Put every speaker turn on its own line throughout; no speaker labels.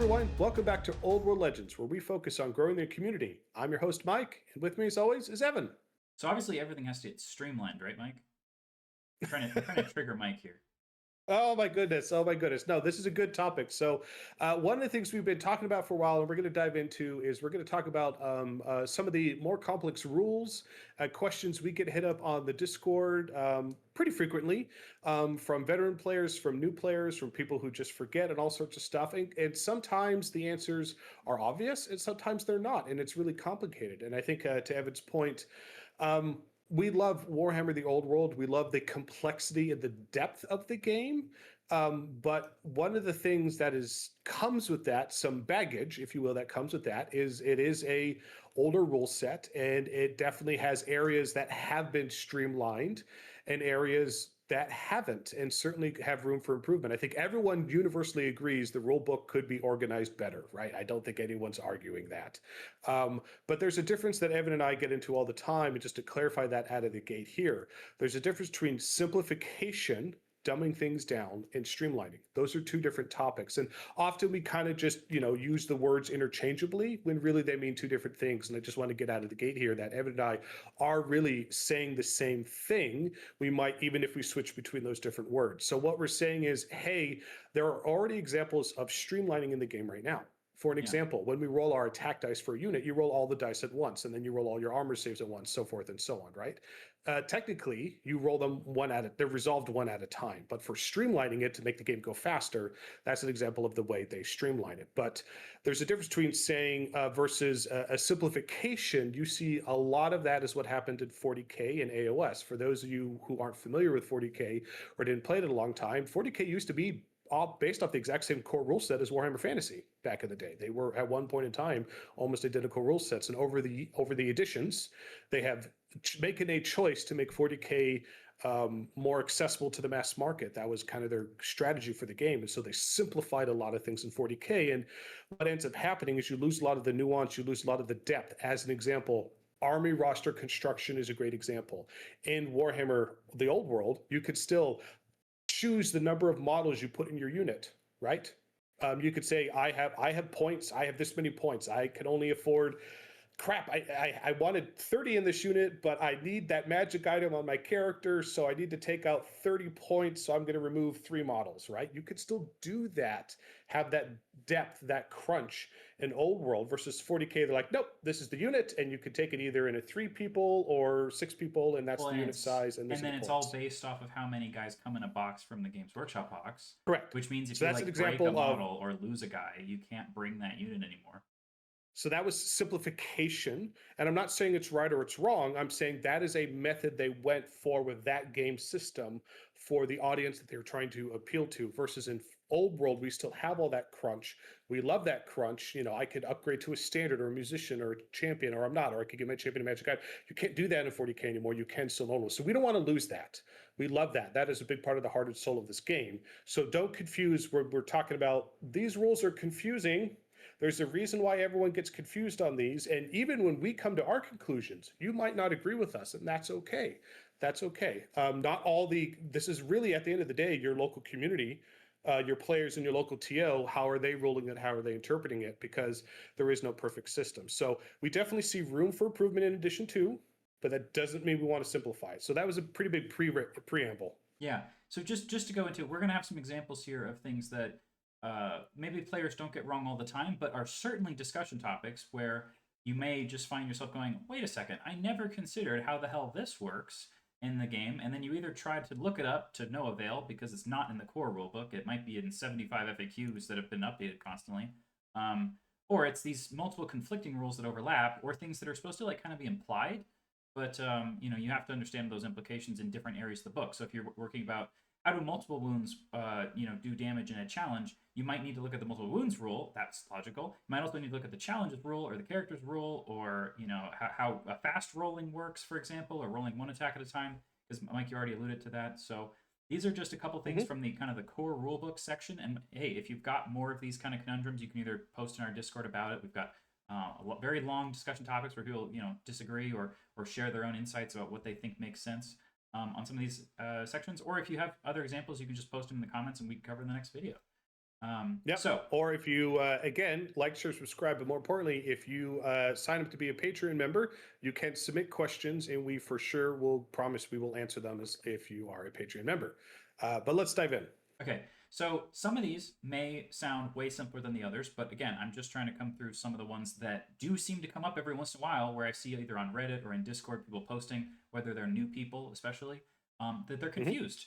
everyone, welcome back to Old World Legends, where we focus on growing the community. I'm your host, Mike, and with me as always is Evan.
So obviously everything has to get streamlined, right, Mike? I'm trying to trigger Mike here.
Oh my goodness. Oh my goodness. No, this is a good topic. So, one of the things we've been talking about for a while, and we're going to dive into, is we're going to talk about some of the more complex rules, questions we get hit up on the Discord pretty frequently from veteran players, from new players, from people who just forget, and all sorts of stuff. And sometimes the answers are obvious, and sometimes they're not. And it's really complicated. And I think to Evan's point, um, we love Warhammer: The Old World. We love the complexity and the depth of the game. But one of the things that comes with that, some baggage, if you will, that comes with that, is it is a older rule set, and it definitely has areas that have been streamlined and areas that haven't, and certainly have room for improvement. I think everyone universally agrees the rule book could be organized better, right? I don't think anyone's arguing that. But there's a difference that Evan and I get into all the time, and just to clarify that out of the gate here, there's a difference between simplification, dumbing things down, and streamlining. Those are two different topics. And often we kind of just, use the words interchangeably when really they mean two different things. And I just want to get out of the gate here that Evan and I are really saying the same thing. We might, even if we switch between those different words. So what we're saying is, hey, there are already examples of streamlining in the game right now. For an
Yeah.
example, when we roll our attack dice for a unit, you roll all the dice at once, and then you roll all your armor saves at once, so forth and so on, right? Technically, you roll them they're resolved one at a time. But for streamlining it to make the game go faster, that's an example of the way they streamline it. But there's a difference between saying versus a simplification. You see a lot of that is what happened in 40K and AOS. For those of you who aren't familiar with 40K or didn't play it in a long time, 40K used to be all based off the exact same core rule set as Warhammer Fantasy back in the day. They were at one point in time almost identical rule sets, and over the editions, they have making a choice to make 40K more accessible to the mass market. That was kind of their strategy for the game, and so they simplified a lot of things in 40K. And what ends up happening is you lose a lot of the nuance, you lose a lot of the depth. As an example, army roster construction is a great example. In Warhammer: The Old World, you could still choose the number of models you put in your unit, right? You could say, I have points, I have this many points, I can only afford crap, I wanted 30 in this unit, but I need that magic item on my character, so I need to take out 30 points, so I'm going to remove 3 models, right? You could still do that, have that depth, that crunch in Old World versus 40K. They're like, nope, this is the unit, and you could take it either in a 3 people or 6 people, and that's
Well,
the unit size, and
and
these are
then
the
it's all
points.
based off of how many guys come in a box from the Games Workshop box.
Correct.
Which means if
So
you
that's an
like break a
example of
model or lose a guy, you can't bring that unit anymore.
So that was simplification. And I'm not saying it's right or it's wrong. I'm saying that is a method they went for with that game system for the audience that they were trying to appeal to, versus in Old World, we still have all that crunch. We love that crunch. I could upgrade to a standard or a musician or a champion, or I'm not, or I could get my champion a magic item. You can't do that in 40K anymore. You can still normal. So we don't want to lose that. We love that. That is a big part of the heart and soul of this game. So don't confuse, we're talking about these rules are confusing. There's a reason why everyone gets confused on these. And even when we come to our conclusions, you might not agree with us, and that's okay. That's okay. This is really, at the end of the day, your local community, your players and your local TO, how are they ruling it? How are they interpreting it? Because there is no perfect system. So we definitely see room for improvement in addition to, but that doesn't mean we want to simplify it. So that was a pretty big preamble.
Yeah. So just to go into it, we're gonna have some examples here of things that maybe players don't get wrong all the time, but are certainly discussion topics where you may just find yourself going, wait a second, I never considered how the hell this works in the game. And then you either try to look it up to no avail because it's not in the core rulebook. It might be in 75 FAQs that have been updated constantly. Or it's these multiple conflicting rules that overlap, or things that are supposed to like kind of be implied, but you have to understand those implications in different areas of the book. So if you're working about how do multiple wounds do damage in a challenge, you might need to look at the multiple wounds rule. That's logical. You might also need to look at the challenges rule or the characters rule, or how a fast rolling works, for example, or rolling one attack at a time, because Mike, you already alluded to that. So these are just a couple things from the kind of the core rulebook section. And hey, if you've got more of these kind of conundrums, you can either post in our Discord about it. We've got very long discussion topics where people disagree or share their own insights about what they think makes sense on some of these sections. Or if you have other examples, you can just post them in the comments and we can cover in the next video.
Yeah.
So
Or if you, again, like, share, subscribe, but more importantly, if you sign up to be a Patreon member, you can submit questions and we for sure will promise we will answer them as if you are a Patreon member. But let's dive in.
okay, so some of these may sound way simpler than the others, but again, I'm just trying to come through some of the ones that do seem to come up every once in a while, where I see either on Reddit or in Discord people posting, whether they're new people especially, that they're confused.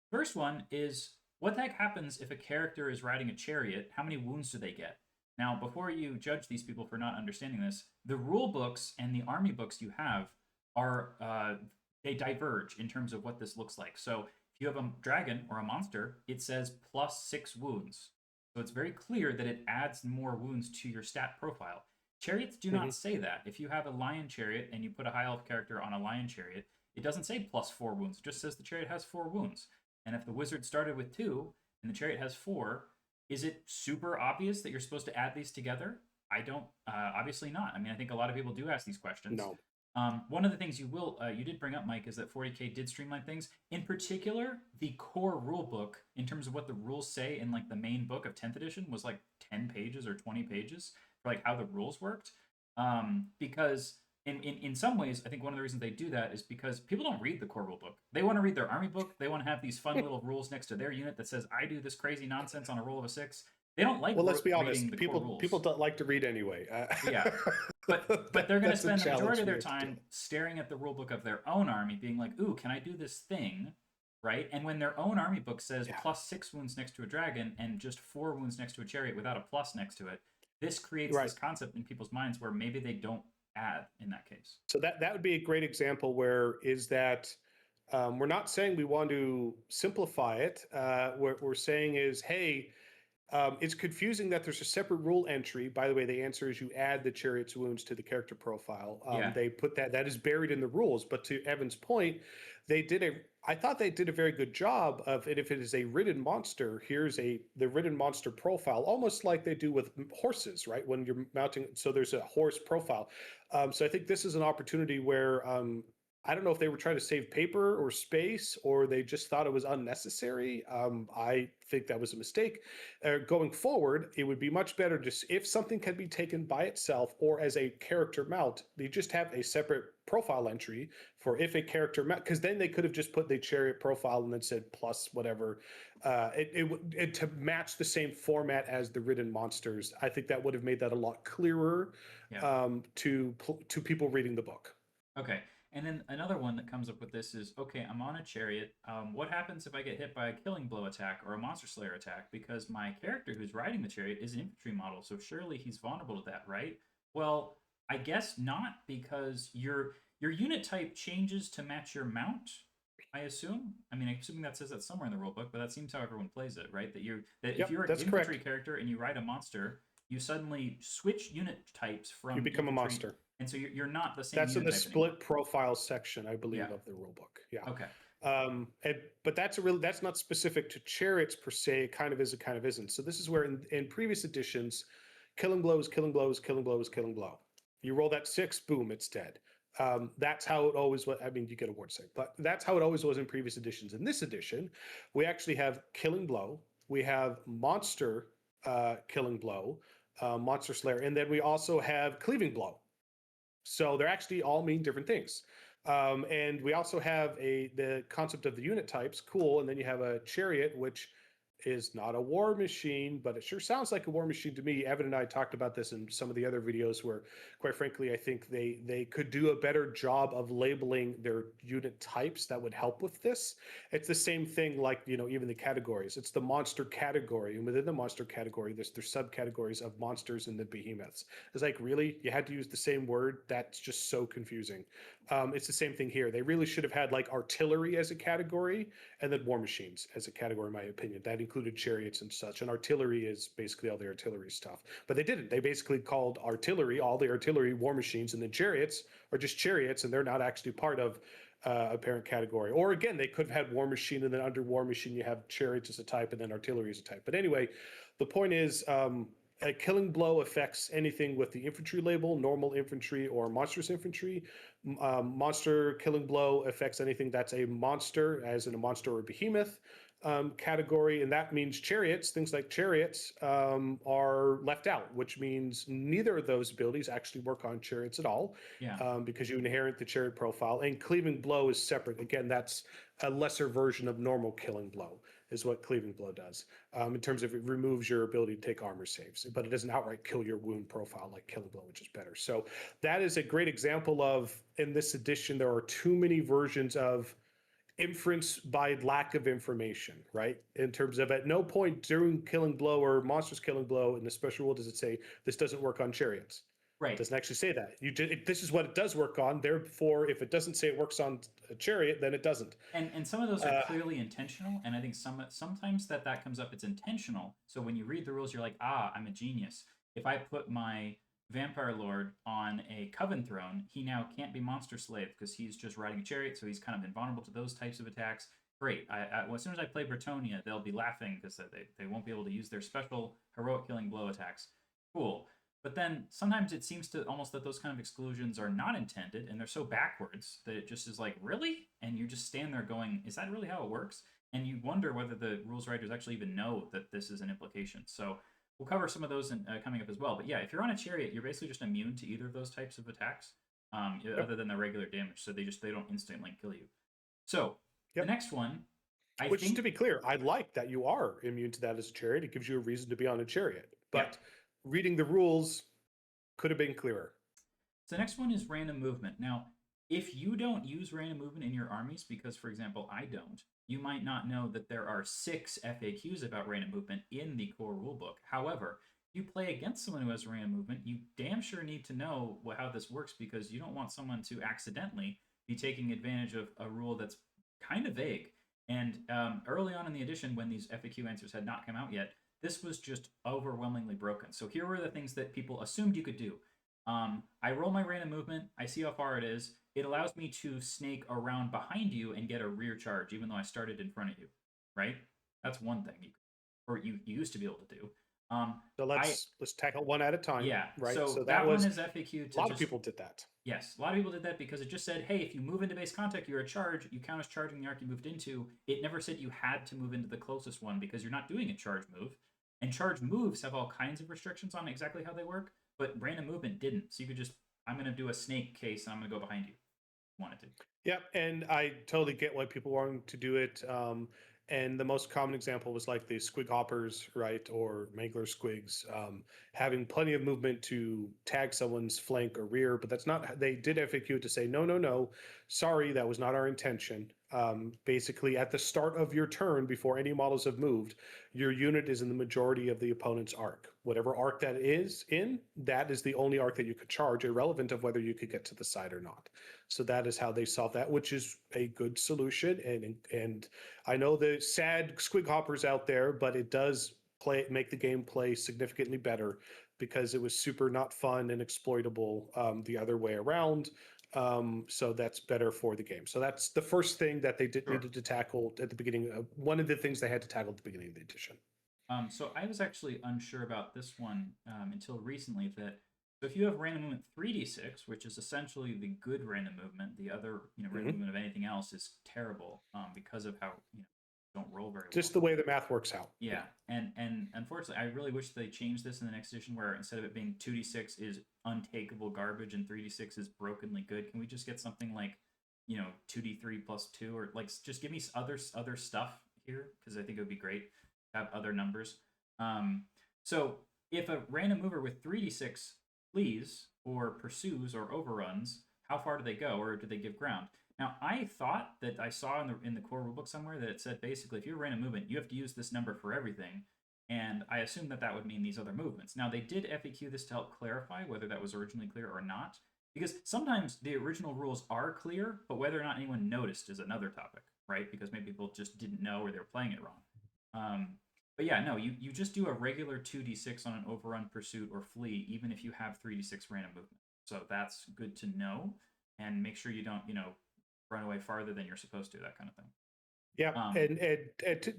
First one is, what the heck happens if a character is riding a chariot? How many wounds do they get? Now, before you judge these people for not understanding this, the rule books and the army books you have are they diverge in terms of what this looks like. So if you have a dragon or a monster, it says +6 wounds. So it's very clear that it adds more wounds to your stat profile. Chariots do not say that. If you have a lion chariot and you put a high elf character on a lion chariot, it doesn't say +4 wounds. It just says the chariot has 4 wounds. And if the wizard started with 2 and the chariot has 4, is it super obvious that you're supposed to add these together? I don't, obviously not. I mean, I think a lot of people do ask these questions.
No.
One of the things you did bring up, Mike, is that 40K did streamline things. In particular, the core rule book, in terms of what the rules say in like the main book of 10th edition, was like 10 pages or 20 pages for like how the rules worked. Because in some ways, I think one of the reasons they do that is because people don't read the core rule book. They want to read their army book. They want to have these fun little rules next to their unit that says, I do this crazy nonsense on a roll of a 6. They don't like.
Well, let's be honest.
Reading the core rules.
People don't like to read anyway.
Yeah, but they're going to
That's a
spend the majority
challenge
of their
we have to
time
do.
staring at the rule book of their own army, being like, "Ooh, can I do this thing?" Right? And when their own army book says +6 wounds next to a dragon and just 4 wounds next to a chariot without a plus next to it, this creates this concept in people's minds where maybe they don't add in that case.
So that would be a great example where is that we're not saying we want to simplify it. What we're saying is, hey, it's confusing that there's a separate rule entry. By the way, the answer is you add the chariot's wounds to the character profile. They put that is buried in the rules. But to Evan's point, I thought they did a very good job of it. If it is a ridden monster, here's the ridden monster profile, almost like they do with horses, right? When you're mounting, so there's a horse profile. So I think this is an opportunity where I don't know if they were trying to save paper or space, or they just thought it was unnecessary. I think that was a mistake. Going forward, it would be much better just if something can be taken by itself or as a character mount, they just have a separate profile entry for if a character mount, because then they could have just put the chariot profile and then said plus whatever. To match the same format as the ridden monsters. I think that would have made that a lot clearer to people reading the book.
Okay. And then another one that comes up with this is, okay, I'm on a chariot. What happens if I get hit by a killing blow attack or a monster slayer attack? Because my character who's riding the chariot is an infantry model, so surely he's vulnerable to that, right? Well, I guess not, because your unit type changes to match your mount, I assume. I mean, I'm assuming that says that somewhere in the rulebook, but that seems how everyone plays it, right? That if you're an infantry character and you ride a monster, you suddenly switch unit types from
you become a monster.
And so you're not the same.
That's in the split profile section, I believe, of the rulebook. Yeah.
Okay.
But that's not specific to chariots per se. It kind of is, it kind of isn't. So this is where in previous editions, killing blows, killing blows, killing blows, killing blow. You roll that 6, boom, it's dead. That's how it always was. I mean, you get a ward save, but that's how it always was in previous editions. In this edition, we actually have killing blow. We have monster killing blow, monster slayer, and then we also have cleaving blow. So they're actually all mean different things. And we also have the concept of the unit types, cool. And then you have a chariot, which is not a war machine, but it sure sounds like a war machine to me. Evan and I talked about this in some of the other videos where, quite frankly, I think they could do a better job of labeling their unit types that would help with this. It's the same thing like, even the categories. It's the monster category, and within the monster category, there's subcategories of monsters and the behemoths. It's like, really? You had to use the same word? That's just so confusing. It's the same thing here. They really should have had like artillery as a category and then war machines as a category, in my opinion. That included chariots and such. And artillery is basically all the artillery stuff. But they didn't. They basically called artillery, all the artillery, war machines, and then chariots are just chariots, and they're not actually part of a parent category. Or again, they could have had war machine, and then under war machine, you have chariots as a type, and then artillery as a type. But anyway, the point is, a killing blow affects anything with the infantry label, normal infantry or monstrous infantry. Monster killing blow affects anything that's a monster, as in a monster or a behemoth. category, and that means chariots. Things like chariots are left out, which means neither of those abilities actually work on chariots at all,
Yeah.
because you inherit the chariot profile. And cleaving blow is separate. Again, that's a lesser version of normal killing blow, is what cleaving blow does. In terms of it removes your ability to take armor saves, but it doesn't outright kill your wound profile like killing blow, which is better. So that is a great example of, in this edition, there are too many versions of inference by lack of information, right? In terms of at no point during killing blow or monsters killing blow in the special rule does it say this doesn't work on chariots.
Right.
It doesn't actually say that. This is what it does work on. Therefore, if it doesn't say it works on a chariot, then it doesn't.
And some of those are clearly intentional, and I think sometimes that comes up. It's intentional. So when you read the rules, you're like, ah, I'm a genius. If I put my Vampire Lord on a Coven Throne, he now can't be Monster Slave because he's just riding a chariot, so he's kind of invulnerable to those types of attacks. Great. As soon as I play Bretonia, they'll be laughing because they won't be able to use their special heroic killing blow attacks. Cool. But then sometimes it seems to almost that those kind of exclusions are not intended, and they're so backwards that it just is like, really? And you just stand there going, is that really how it works? And you wonder whether the rules writers actually even know that this is an implication. So we'll cover some of those coming up as well. But yeah, if you're on a chariot, you're basically just immune to either of those types of attacks, other than the regular damage. So they don't instantly kill you. So the next one,
Which, to be clear, I like that you are immune to that as a chariot. It gives you a reason to be on a chariot. But reading the rules could have been clearer.
So the next one is random movement. Now, if you don't use random movement in your armies, because, for example, I don't, you might not know that there are 6 FAQs about random movement in the core rulebook. However, if you play against someone who has random movement, you damn sure need to know how this works, because you don't want someone to accidentally be taking advantage of a rule that's kind of vague. And early on in the edition, when these FAQ answers had not come out yet, this was just overwhelmingly broken. So here were the things that people assumed you could do. I roll my random movement. I see how far it is. It allows me to snake around behind you and get a rear charge, even though I started in front of you, right? That's one thing you used to be able to do.
So let's tackle one at a time.
Yeah.
Right.
So that one is FAQ.
A lot of people did that.
Yes, a lot of people did that because it just said, hey, if you move into base contact, you're a charge. You count as charging the arc you moved into. It never said you had to move into the closest one because you're not doing a charge move. And charge moves have all kinds of restrictions on exactly how they work, but random movement didn't. So you could just, I'm going to do a snake case and I'm going to go behind you. Wanted to.
Yeah, and I totally get why people wanted to do it. And the most common example was like the squig hoppers, right, or mangler squigs, having plenty of movement to tag someone's flank or rear, but that's not, they did FAQ to say, no, sorry, that was not our intention. Basically, at the start of your turn, before any models have moved, your unit is in the majority of the opponent's arc. Whatever arc that is in, that is the only arc that you could charge, irrelevant of whether you could get to the side or not. So that is how they solve that, which is a good solution. And I know the sad squig hoppers out there, but it does make the game play significantly better because it was super not fun and exploitable the other way around. So that's better for the game. So that's the first thing that they needed to tackle at the beginning. One of the things they had to tackle at the beginning of the edition.
So I was actually unsure about this one until recently. So if you have random movement 3d6, which is essentially the good random movement, the other random movement of anything else is terrible because of how don't roll very well.
Just the way the math works out.
Yeah, and unfortunately, I really wish they changed this in the next edition, where instead of it being 2d6 is untakeable garbage and 3d6 is brokenly good. Can we just get something like 2d3 plus 2, or like just give me other stuff here, because I think it would be great to have other numbers. So if a random mover with 3d6 flees or pursues or overruns, how far do they go, or do they give ground? Now, I thought that I saw in the core rulebook somewhere that it said basically if you're random movement, you have to use this number for everything. And I assumed that would mean these other movements. Now, they did FAQ this to help clarify whether that was originally clear or not. Because sometimes the original rules are clear, but whether or not anyone noticed is another topic, right? Because maybe people just didn't know or they were playing it wrong. But yeah, no, you just do a regular 2d6 on an overrun, pursuit, or flee, even if you have 3d6 random movement. So that's good to know. And make sure you don't, run away farther than you're supposed to, that kind of thing.
Yeah, and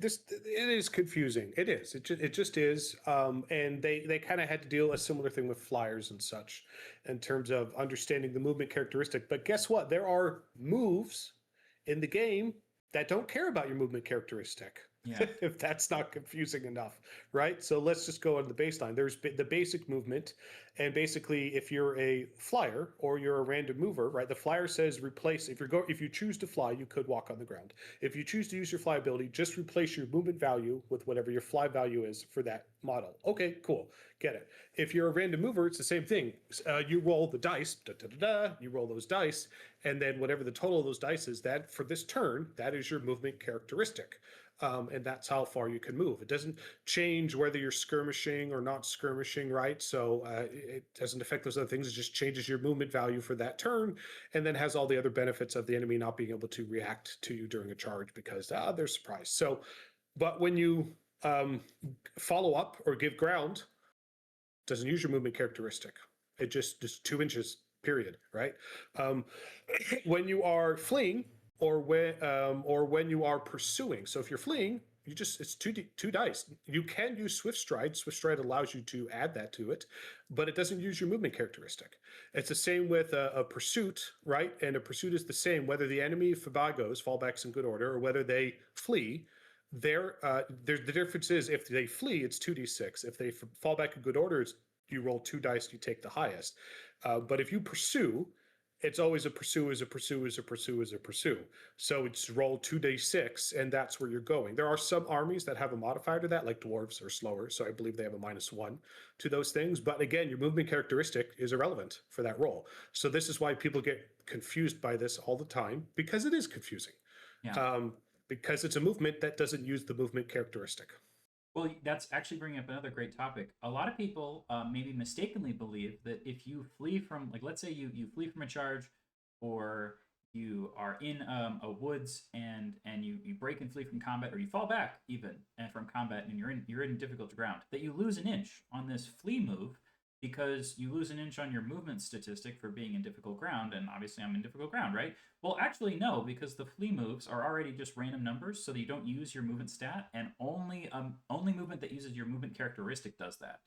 this, it is confusing. It is. It just is. And they kind of had to deal a similar thing with flyers and such in terms of understanding the movement characteristic. But guess what? There are moves in the game that don't care about your movement characteristic.
Yeah.
if that's not confusing enough, right? So let's just go on the baseline. There's the basic movement, and basically, if you're a flyer or you're a random mover, right? The flyer says replace. If you choose to fly, you could walk on the ground. If you choose to use your fly ability, just replace your movement value with whatever your fly value is for that model. Okay, cool, get it. If you're a random mover, it's the same thing. You roll the dice, you roll those dice, and then whatever the total of those dice is, that for this turn, that is your movement characteristic. And that's how far you can move. It doesn't change whether you're skirmishing or not skirmishing, right? So it doesn't affect those other things. It just changes your movement value for that turn, and then has all the other benefits of the enemy not being able to react to you during a charge because they're surprised. So, but when you follow up or give ground, it doesn't use your movement characteristic. It just 2 inches, period, right? When you are fleeing, or when you are pursuing. So if you're fleeing, it's two dice. You can use Swift Stride. Swift Stride allows you to add that to it, but it doesn't use your movement characteristic. It's the same with a pursuit, right? And a pursuit is the same whether the enemy fallbacks in good order, or whether they flee. The difference is if they flee, it's 2d6. If they fall back in good order, you roll 2 dice, you take the highest. But if you pursue, it's always a pursue is a pursue is a pursue is a pursue. So it's roll 2d6, and that's where you're going. There are some armies that have a modifier to that, like dwarves are slower. So I believe they have a -1 to those things. But again, your movement characteristic is irrelevant for that roll. So this is why people get confused by this all the time, because it is confusing.
Yeah.
Because it's a movement that doesn't use the movement characteristic.
Well, that's actually bringing up another great topic. A lot of people maybe mistakenly believe that if you flee from, like, let's say you flee from a charge, or you are in a woods and you break and flee from combat, or you fall back even from combat and you're in difficult ground, that you lose an inch on this flee move because you lose an inch on your movement statistic for being in difficult ground, and obviously I'm in difficult ground, right? Well, actually, no, because the flee moves are already just random numbers, so that you don't use your movement stat, and only movement that uses your movement characteristic does that.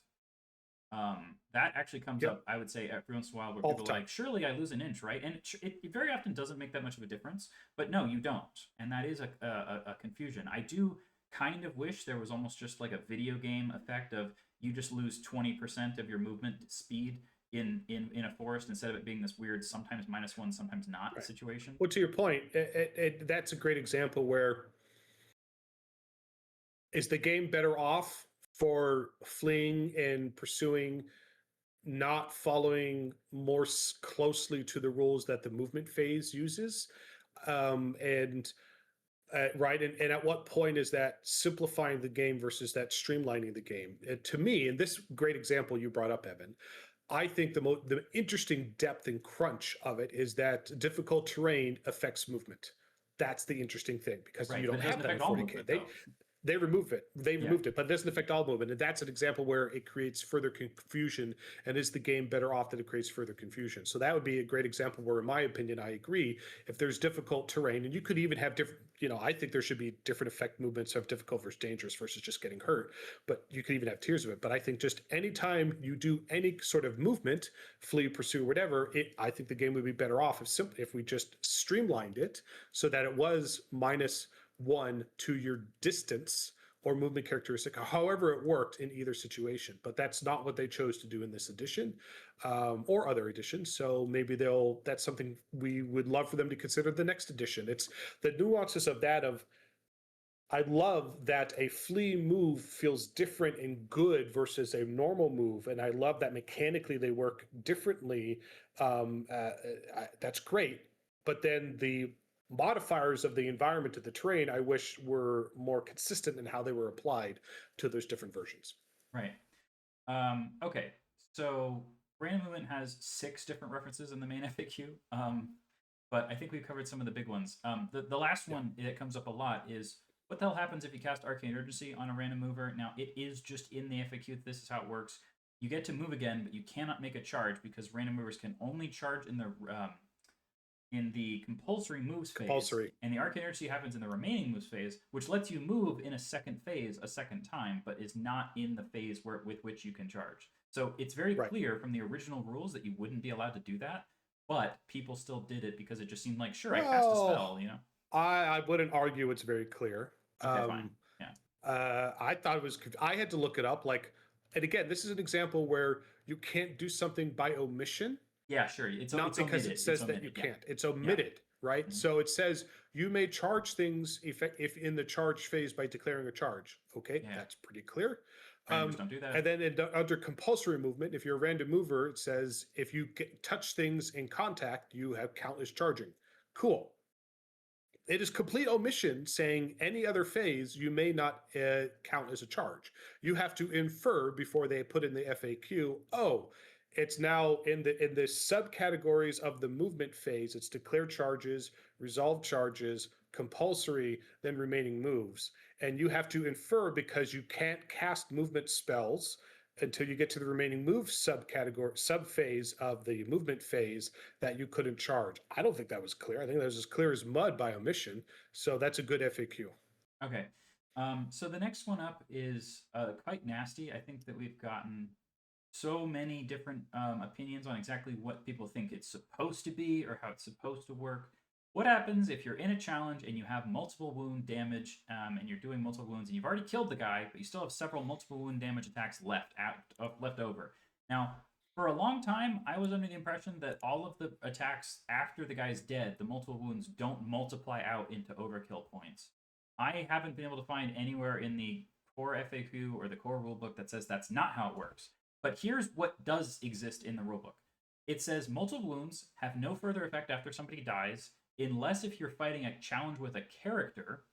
That actually comes up, I would say, every once in a while, where people are like, surely I lose an inch, right? And it very often doesn't make that much of a difference, but no, you don't. And that is a confusion. I do kind of wish there was almost just like a video game effect of you just lose 20% of your movement speed in a forest, instead of it being this weird sometimes -1, sometimes not situation.
Well, to your point, that's a great example where is the game better off for fleeing and pursuing, not following more closely to the rules that the movement phase uses? Right. And at what point is that simplifying the game versus that streamlining the game? And to me, in this great example you brought up, Evan, I think the interesting depth and crunch of it is that difficult terrain affects movement. That's the interesting thing, because you don't have that in 40K. They removed it. They removed it, but it doesn't affect all movement. And that's an example where it creates further confusion. And is the game better off that it creates further confusion? So that would be a great example where, in my opinion, I agree. If there's difficult terrain, and you could even have different, I think there should be different effect movements of difficult versus dangerous versus just getting hurt. But you could even have tiers of it. But I think just anytime you do any sort of movement, flee, pursue, whatever, I think the game would be better off if we just streamlined it so that it was -1 to your distance or movement characteristic, however it worked in either situation. But that's not what they chose to do in this edition, or other editions. So maybe that's something we would love for them to consider the next edition. It's the nuances of that. I love that a flee move feels different and good versus a normal move, and I love that mechanically they work differently. That's great. But then the modifiers of the environment of the terrain, I wish were more consistent in how they were applied to those different versions.
Right. Okay. So random movement has 6 different references in the main FAQ. But I think we've covered some of the big ones. The last one that comes up a lot is, what the hell happens if you cast Arcane Urgency on a random mover? Now, it is just in the FAQ. This is how it works. You get to move again, but you cannot make a charge, because random movers can only charge in the compulsory moves phase. And the Arcane Urgency happens in the remaining moves phase, which lets you move in a second phase a second time, but is not in the phase with which you can charge. So it's very clear from the original rules that you wouldn't be allowed to do that, but people still did it because it just seemed like, sure, I cast a spell,
I wouldn't argue it's very clear.
Okay, fine. Yeah.
I thought it was. I had to look it up. Like, and again, this is an example where you can't do something by omission,
Yeah, sure. It's
not
it's
because
omitted.
it says
It's
that you
omitted. Yeah.
can't. It's
Yeah.
omitted, right?
Mhm.
So it says you may charge things if in the charge phase by declaring a charge. Okay,
Yeah.
that's pretty clear.
Randomers don't do that.
And then under compulsory movement, if you're a random mover, it says if you touch things in contact, you have count as charging. Cool. It is complete omission saying any other phase you may not count as a charge. You have to infer before they put in the FAQ. Oh, it's now in the subcategories of the movement phase. It's declare charges, resolve charges, compulsory, then remaining moves, and you have to infer because you can't cast movement spells until you get to the remaining move subcategory subphase of the movement phase that you couldn't charge. I don't think that was clear. I think that was as clear as mud by omission. So that's a good FAQ.
Okay. So the next one up is quite nasty. I think that we've gotten so many different opinions on exactly what people think it's supposed to be or how it's supposed to work. What happens if you're in a challenge and you have multiple wound damage and you're doing multiple wounds and you've already killed the guy, but you still have several multiple wound damage attacks left over? Now, for a long time, I was under the impression that all of the attacks after the guy's dead, the multiple wounds, don't multiply out into overkill points. I haven't been able to find anywhere in the core FAQ or the core rulebook that says that's not how it works. But here's what does exist in the rulebook. It says multiple wounds have no further effect after somebody dies, unless if you're fighting a challenge with a character.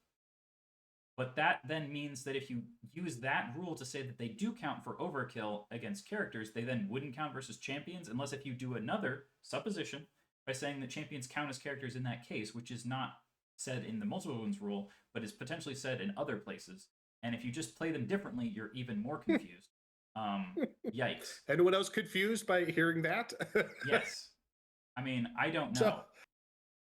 But that then means that if you use that rule to say that they do count for overkill against characters, they then wouldn't count versus champions, unless if you do another supposition by saying that champions count as characters in that case, which is not said in the multiple wounds rule, but is potentially said in other places. And if you just play them differently, you're even more confused. Yikes.
Anyone else confused by hearing that?
Yes. I mean, I don't know.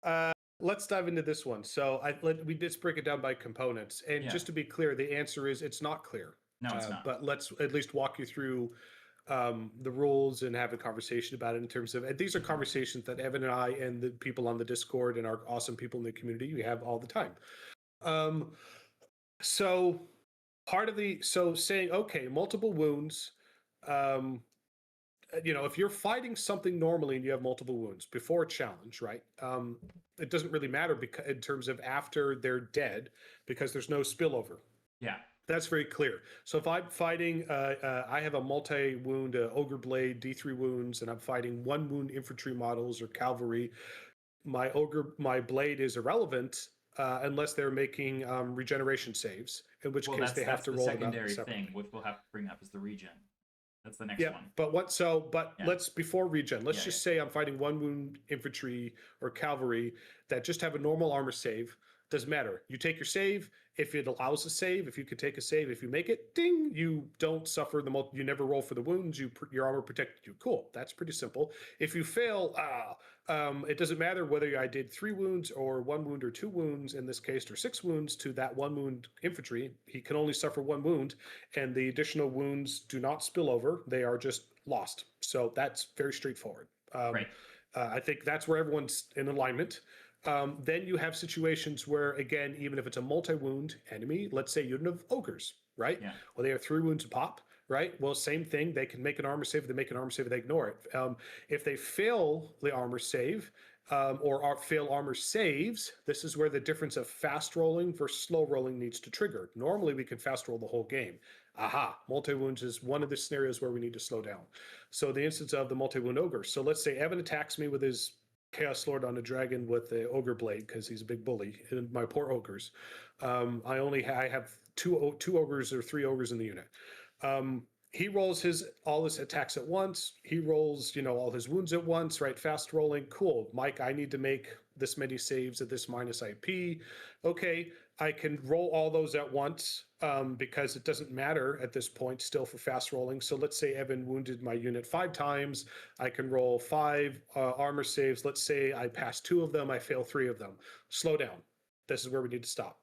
So, let's dive into this one. So we just break it down by components. And
Yeah.
just to be clear, the answer is it's not clear.
No, it's not.
But let's at least walk you through the rules and have a conversation about it in terms of, and these are conversations that Evan and I and the people on the Discord and our awesome people in the community, we have all the time. So saying, okay, multiple wounds, if you're fighting something normally and you have multiple wounds before a challenge, right? It doesn't really matter because in terms of after they're dead, because there's no spillover.
Yeah.
That's very clear. So if I'm fighting, I have a multi-wound ogre blade, D3 wounds, and I'm fighting one wound infantry models or cavalry. My blade is irrelevant unless they're making regeneration saves, in which case they have to roll them out separately.
That's the secondary thing, which we'll have to bring up, is the regen. That's the next one.
But let's before regen, let's just say I'm fighting one wound infantry or cavalry that just have a normal armor save. Doesn't matter. You take your save. If it allows a save, if you could take a save, if you make it, ding, you don't suffer you never roll for the wounds. Your armor protected you. Cool. That's pretty simple. If you fail, it doesn't matter whether I did 3 wounds or 1 wound or 2 wounds in this case, or 6 wounds to that 1 wound infantry. He can only suffer 1 wound, and the additional wounds do not spill over. They are just lost. So that's very straightforward.
Right.
I think that's where everyone's in alignment. Then you have situations where, again, even if it's a multi-wound enemy, let's say unit of ogres, right?
Yeah.
Well, they have 3 wounds a pop, right? Well, same thing. They can make an armor save. They make an armor save. They ignore it. If they fail the armor save or fail armor saves, this is where the difference of fast rolling versus slow rolling needs to trigger. Normally, we can fast roll the whole game. Aha, multi-wounds is one of the scenarios where we need to slow down. So the instance of the multi-wound ogre. So let's say Evan attacks me with his Chaos Lord on a dragon with the ogre blade because he's a big bully, and my poor ogres. I have two ogres or 3 ogres in the unit. He rolls all his attacks at once. He rolls, all his wounds at once, right? Fast rolling. Cool. Mike, I need to make this many saves at this minus IP. Okay, I can roll all those at once because it doesn't matter at this point still for fast rolling. So let's say Evan wounded my unit 5 times. I can roll 5 armor saves. Let's say I pass 2 of them. I fail 3 of them. Slow down. This is where we need to stop.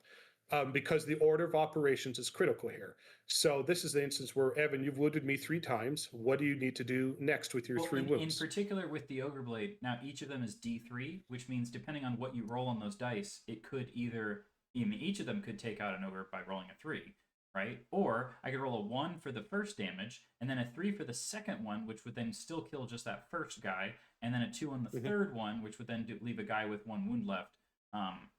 Because the order of operations is critical here. So this is the instance where, Evan, you've wounded me 3 times. What do you need to do next with your 3 wounds?
In particular with the Ogre Blade, now each of them is D3, which means depending on what you roll on those dice, it could each of them could take out an ogre by rolling a 3. right? Or I could roll a 1 for the first damage, and then a 3 for the second one, which would then still kill just that first guy, and then a 2 on the third one, which would then leave a guy with 1 wound left.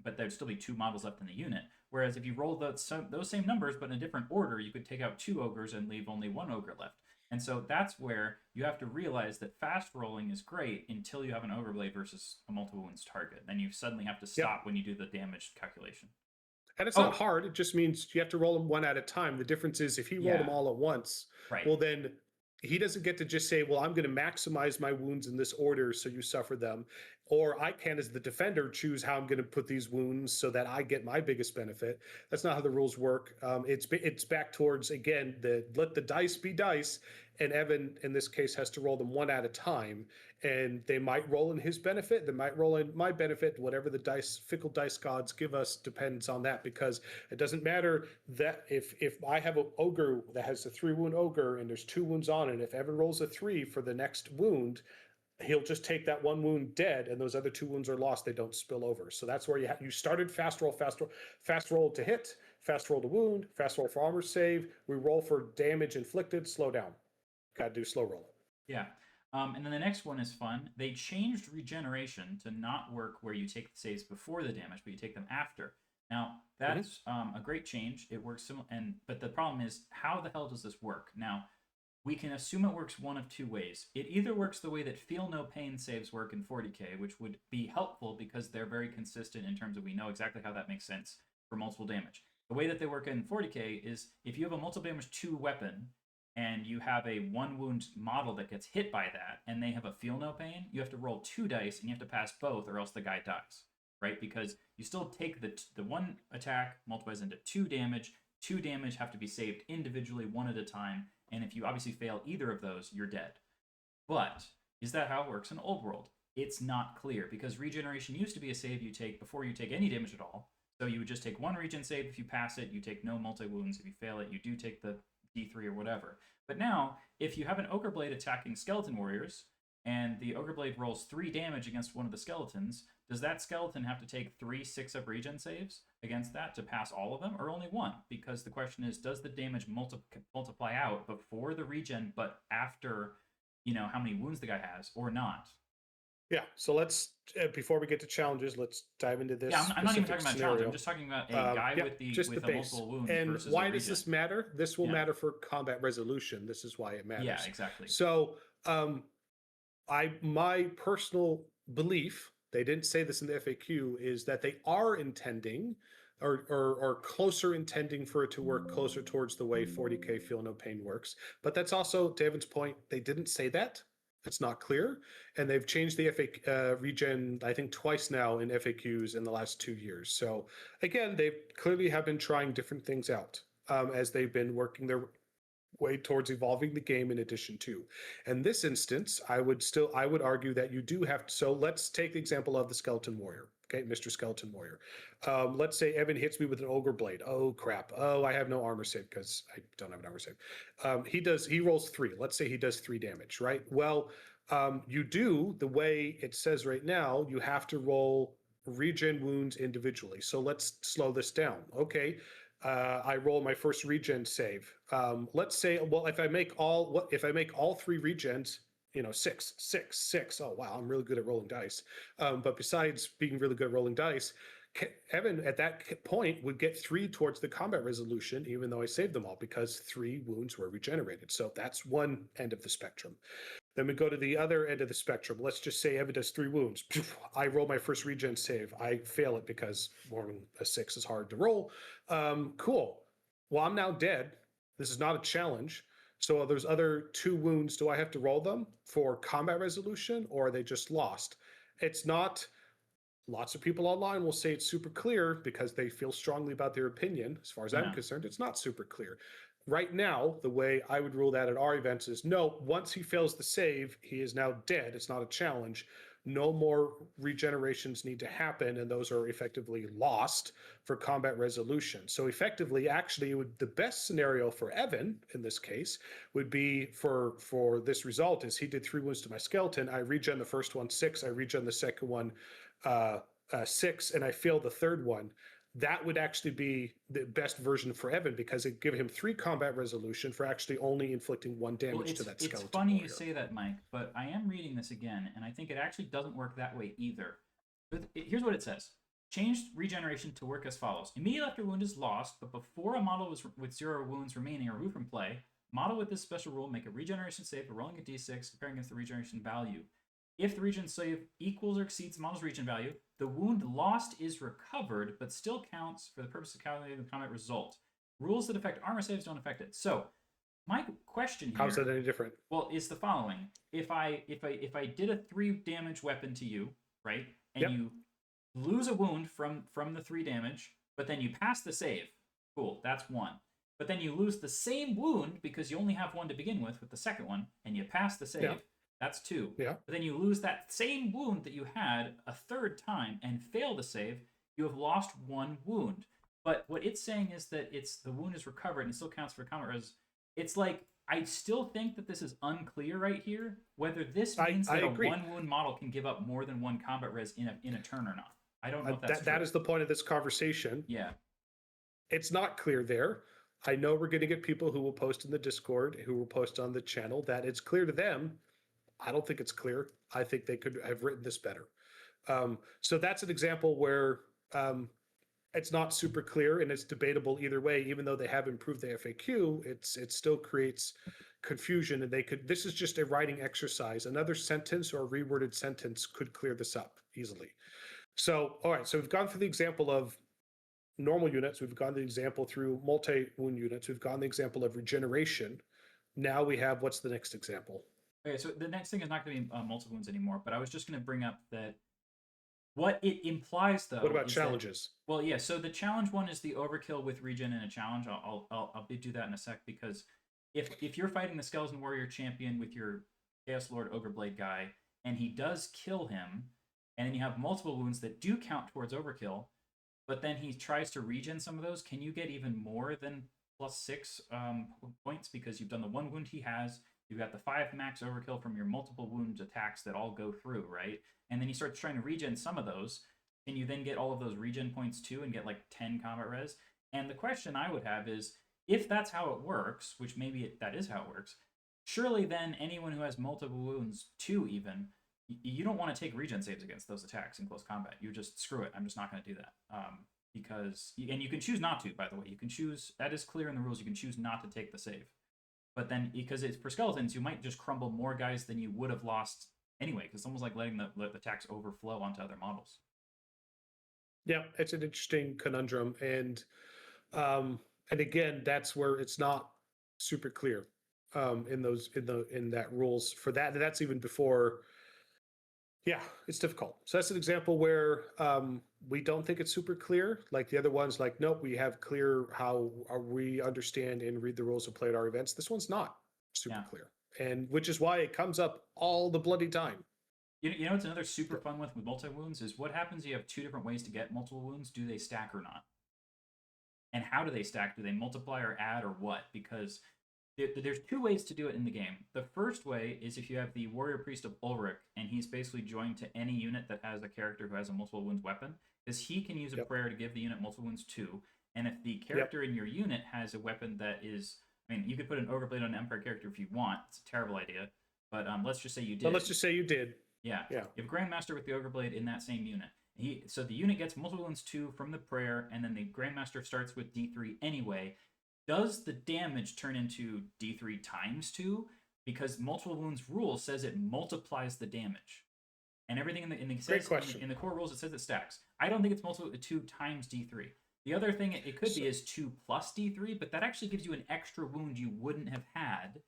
But there'd still be 2 models left in the unit. Whereas if you roll those same numbers, but in a different order, you could take out 2 ogres and leave only 1 ogre left. And so that's where you have to realize that fast rolling is great until you have an ogre blade versus a multiple wounds target. Then you suddenly have to stop when you do the damage calculation.
And it's not hard. It just means you have to roll them one at a time. The difference is if he rolled them all at once, well, then he doesn't get to just say, well, I'm going to maximize my wounds in this order so you suffer them. Or I can, as the defender, choose how I'm going to put these wounds so that I get my biggest benefit. That's not how the rules work. It's back towards, again, let the dice be dice. And Evan, in this case, has to roll them one at a time. And they might roll in his benefit. They might roll in my benefit. Whatever the fickle dice gods give us depends on that, because it doesn't matter that if I have an ogre that has a 3-wound ogre and there's 2 wounds on it, if Evan rolls a 3 for the next wound, he'll just take that 1 wound dead, and those other 2 wounds are lost. They don't spill over. So that's where you started fast roll to hit, fast roll to wound, fast roll for armor save. We roll for damage inflicted, slow down. Got to do slow roll.
Yeah. And then the next one is fun. They changed regeneration to not work where you take the saves before the damage, but you take them after. Now, that's a great change. It works but the problem is, how the hell does this work? Now, we can assume it works one of 2 ways. It either works the way that Feel No Pain saves work in 40k, which would be helpful because they're very consistent in terms of we know exactly how that makes sense for multiple damage. The way that they work in 40k is if you have a multiple damage 2 weapon, and you have a 1 wound model that gets hit by that, and they have a Feel No Pain, you have to roll 2 dice, and you have to pass both, or else the guy dies, right? Because you still take the 1 attack, multiplies into 2 damage. 2 damage have to be saved individually, 1 at a time, and if you obviously fail either of those, you're dead. But is that how it works in Old World? It's not clear, because regeneration used to be a save you take before you take any damage at all. So you would just take 1 regen save. If you pass it, you take no multi-wounds. If you fail it, you do take the D3 or whatever. But now, if you have an Ogre Blade attacking Skeleton Warriors, and the Ogre Blade rolls 3 damage against one of the skeletons, does that skeleton have to take 3 6-up regen saves against that to pass all of them, or only 1? Because the question is, does the damage multiply out before the regen, but after, how many wounds the guy has, or not?
Yeah, so let's, before we get to challenges, let's dive into this.
Yeah, I'm not even talking about challenges. I'm just talking about a guy with a multiple wounds.
And why does this matter? This will matter for combat resolution. This is why it matters.
Yeah, exactly.
So, my personal belief, they didn't say this in the FAQ, is that they are intending, or closer intending for it to work closer towards the way 40k Feel No Pain works. But that's also, to Evan's point, they didn't say that. It's not clear, and they've changed the regen, I think, twice now in FAQs in the last 2 years. So again, they clearly have been trying different things out as they've been working their way towards evolving the game in addition to. In this instance, I would argue that you do have to, so let's take the example of the Skeleton Warrior. Okay, Mr. Skeleton Warrior. Let's say Evan hits me with an Ogre Blade. Oh, crap. Oh, I have no armor save because I don't have an armor save. He rolls 3. Let's say he does 3 damage, right? Well, you do, the way it says right now, you have to roll regen wounds individually. So let's slow this down. Okay, I roll my first regen save. Let's say, well, if I make all 3 regens, 6, 6, 6. Oh, wow, I'm really good at rolling dice. But besides being really good at rolling dice, Evan at that point would get 3 towards the combat resolution, even though I saved them all, because 3 wounds were regenerated. So that's one end of the spectrum. Then we go to the other end of the spectrum. Let's just say Evan does 3 wounds. I roll my first regen save. I fail it because more than a 6 is hard to roll. Cool. Well, I'm now dead. This is not a challenge. So those other 2 wounds, do I have to roll them for combat resolution, or are they just lost? It's not. Lots of people online will say it's super clear because they feel strongly about their opinion. As far as I'm concerned, it's not super clear. Right now, the way I would rule that at our events is no, once he fails the save, he is now dead. It's not a challenge. No more regenerations need to happen, and those are effectively lost for combat resolution. So effectively, actually, the best scenario for Evan in this case would be for this result is he did 3 wounds to my skeleton. I regen the first one 6. I regen the second one 6, and I fail the third one. that would actually be the best version for Evan because it give him 3 combat resolution for actually only inflicting 1 damage to that skeleton.
It's funny
warrior.
you say that, Mike, but I am reading this again, and I think it actually doesn't work that way either. Here's what it says. Changed regeneration to work as follows. Immediately after a wound is lost, but before a model with 0 wounds remaining are removed from play, model with this special rule make a regeneration save by rolling a d6 comparing against the regeneration value. If the regen save equals or exceeds the model's regen value, the wound lost is recovered, but still counts for the purpose of calculating the combat result. Rules that affect armor saves don't affect it. So, my question here,
how's that any different?
well, is the following: if I did a 3 damage weapon to you, right, and you lose a wound from the 3 damage, but then you pass the save, cool, that's 1. But then you lose the same wound because you only have 1 to begin with the second one, and you pass the save. That's 2.
Yeah.
But then you lose that same wound that you had a 3rd time and fail to save. You have lost 1 wound. But what it's saying is that the wound is recovered and it still counts for combat res. It's like, I still think that this is unclear right here, whether this means that a 1 wound model can give up more than 1 combat res in a turn or not. I don't know if that's true.
That is the point of this conversation.
Yeah.
It's not clear there. I know we're going to get people who will post in the Discord, who will post on the channel that it's clear to them. I don't think it's clear. I think they could have written this better. So that's an example where it's not super clear and it's debatable either way. Even though they have improved the FAQ, it still creates confusion. And this is just a writing exercise. Another sentence or a reworded sentence could clear this up easily. So, all right. So we've gone through the example of normal units. We've gone the example through multi-wound units. We've gone the example of regeneration. Now we have, what's the next example?
Okay, so the next thing is not going to be multiple wounds anymore, but I was just going to bring up that what it implies, though.
What about challenges?
Well, yeah, so the challenge one is the overkill with regen in a challenge. I'll do that in a sec, because if you're fighting the Skeleton Warrior champion with your Chaos Lord Ogreblade guy, and he does kill him, and then you have multiple wounds that do count towards overkill, but then he tries to regen some of those, can you get even more than +6 points because you've done the 1 wound he has? You've got the 5 max overkill from your multiple wound attacks that all go through, right? And then he starts trying to regen some of those. Can you then get all of those regen points too and get like 10 combat res? And the question I would have is, if that's how it works, which maybe that is how it works, surely then anyone who has multiple wounds, 2 even, you don't want to take regen saves against those attacks in close combat. You just, screw it, I'm just not going to do that. And you can choose not to, by the way. You can choose, that is clear in the rules, you can choose not to take the save. But then, because it's for skeletons, you might just crumble more guys than you would have lost anyway, because it's almost like letting the attacks overflow onto other models.
Yeah, it's an interesting conundrum, and again, that's where it's not super clear in that rules for that. That's even before. Yeah, it's difficult. So that's an example where we don't think it's super clear. Like the other ones, like, nope, we have clear how we understand and read the rules of play at our events. This one's not super clear, and which is why it comes up all the bloody time.
You know what's another super fun with multi-wounds is what happens if you have 2 different ways to get multiple wounds. Do they stack or not? And how do they stack? Do they multiply or add or what? Because there's 2 ways to do it in the game. The first way is if you have the Warrior Priest of Ulrich, and he's basically joined to any unit that has a character who has a multiple wounds weapon, because he can use a prayer to give the unit multiple wounds too. And if the character in your unit has a weapon that is, I mean, you could put an Ogreblade on an Empire character if you want. It's a terrible idea. But let's just say you did.
But let's just say you did.
Yeah. You have Grandmaster with the Ogreblade in that same unit. So the unit gets multiple wounds 2 from the prayer, and then the Grandmaster starts with D3 anyway. Does the damage turn into D3 times 2? Because multiple wounds rule says it multiplies the damage. And everything in the core rules, it says it stacks. I don't think it's multiple 2 times D3. The other thing it could be is 2 plus D3, but that actually gives you an extra wound you wouldn't have had,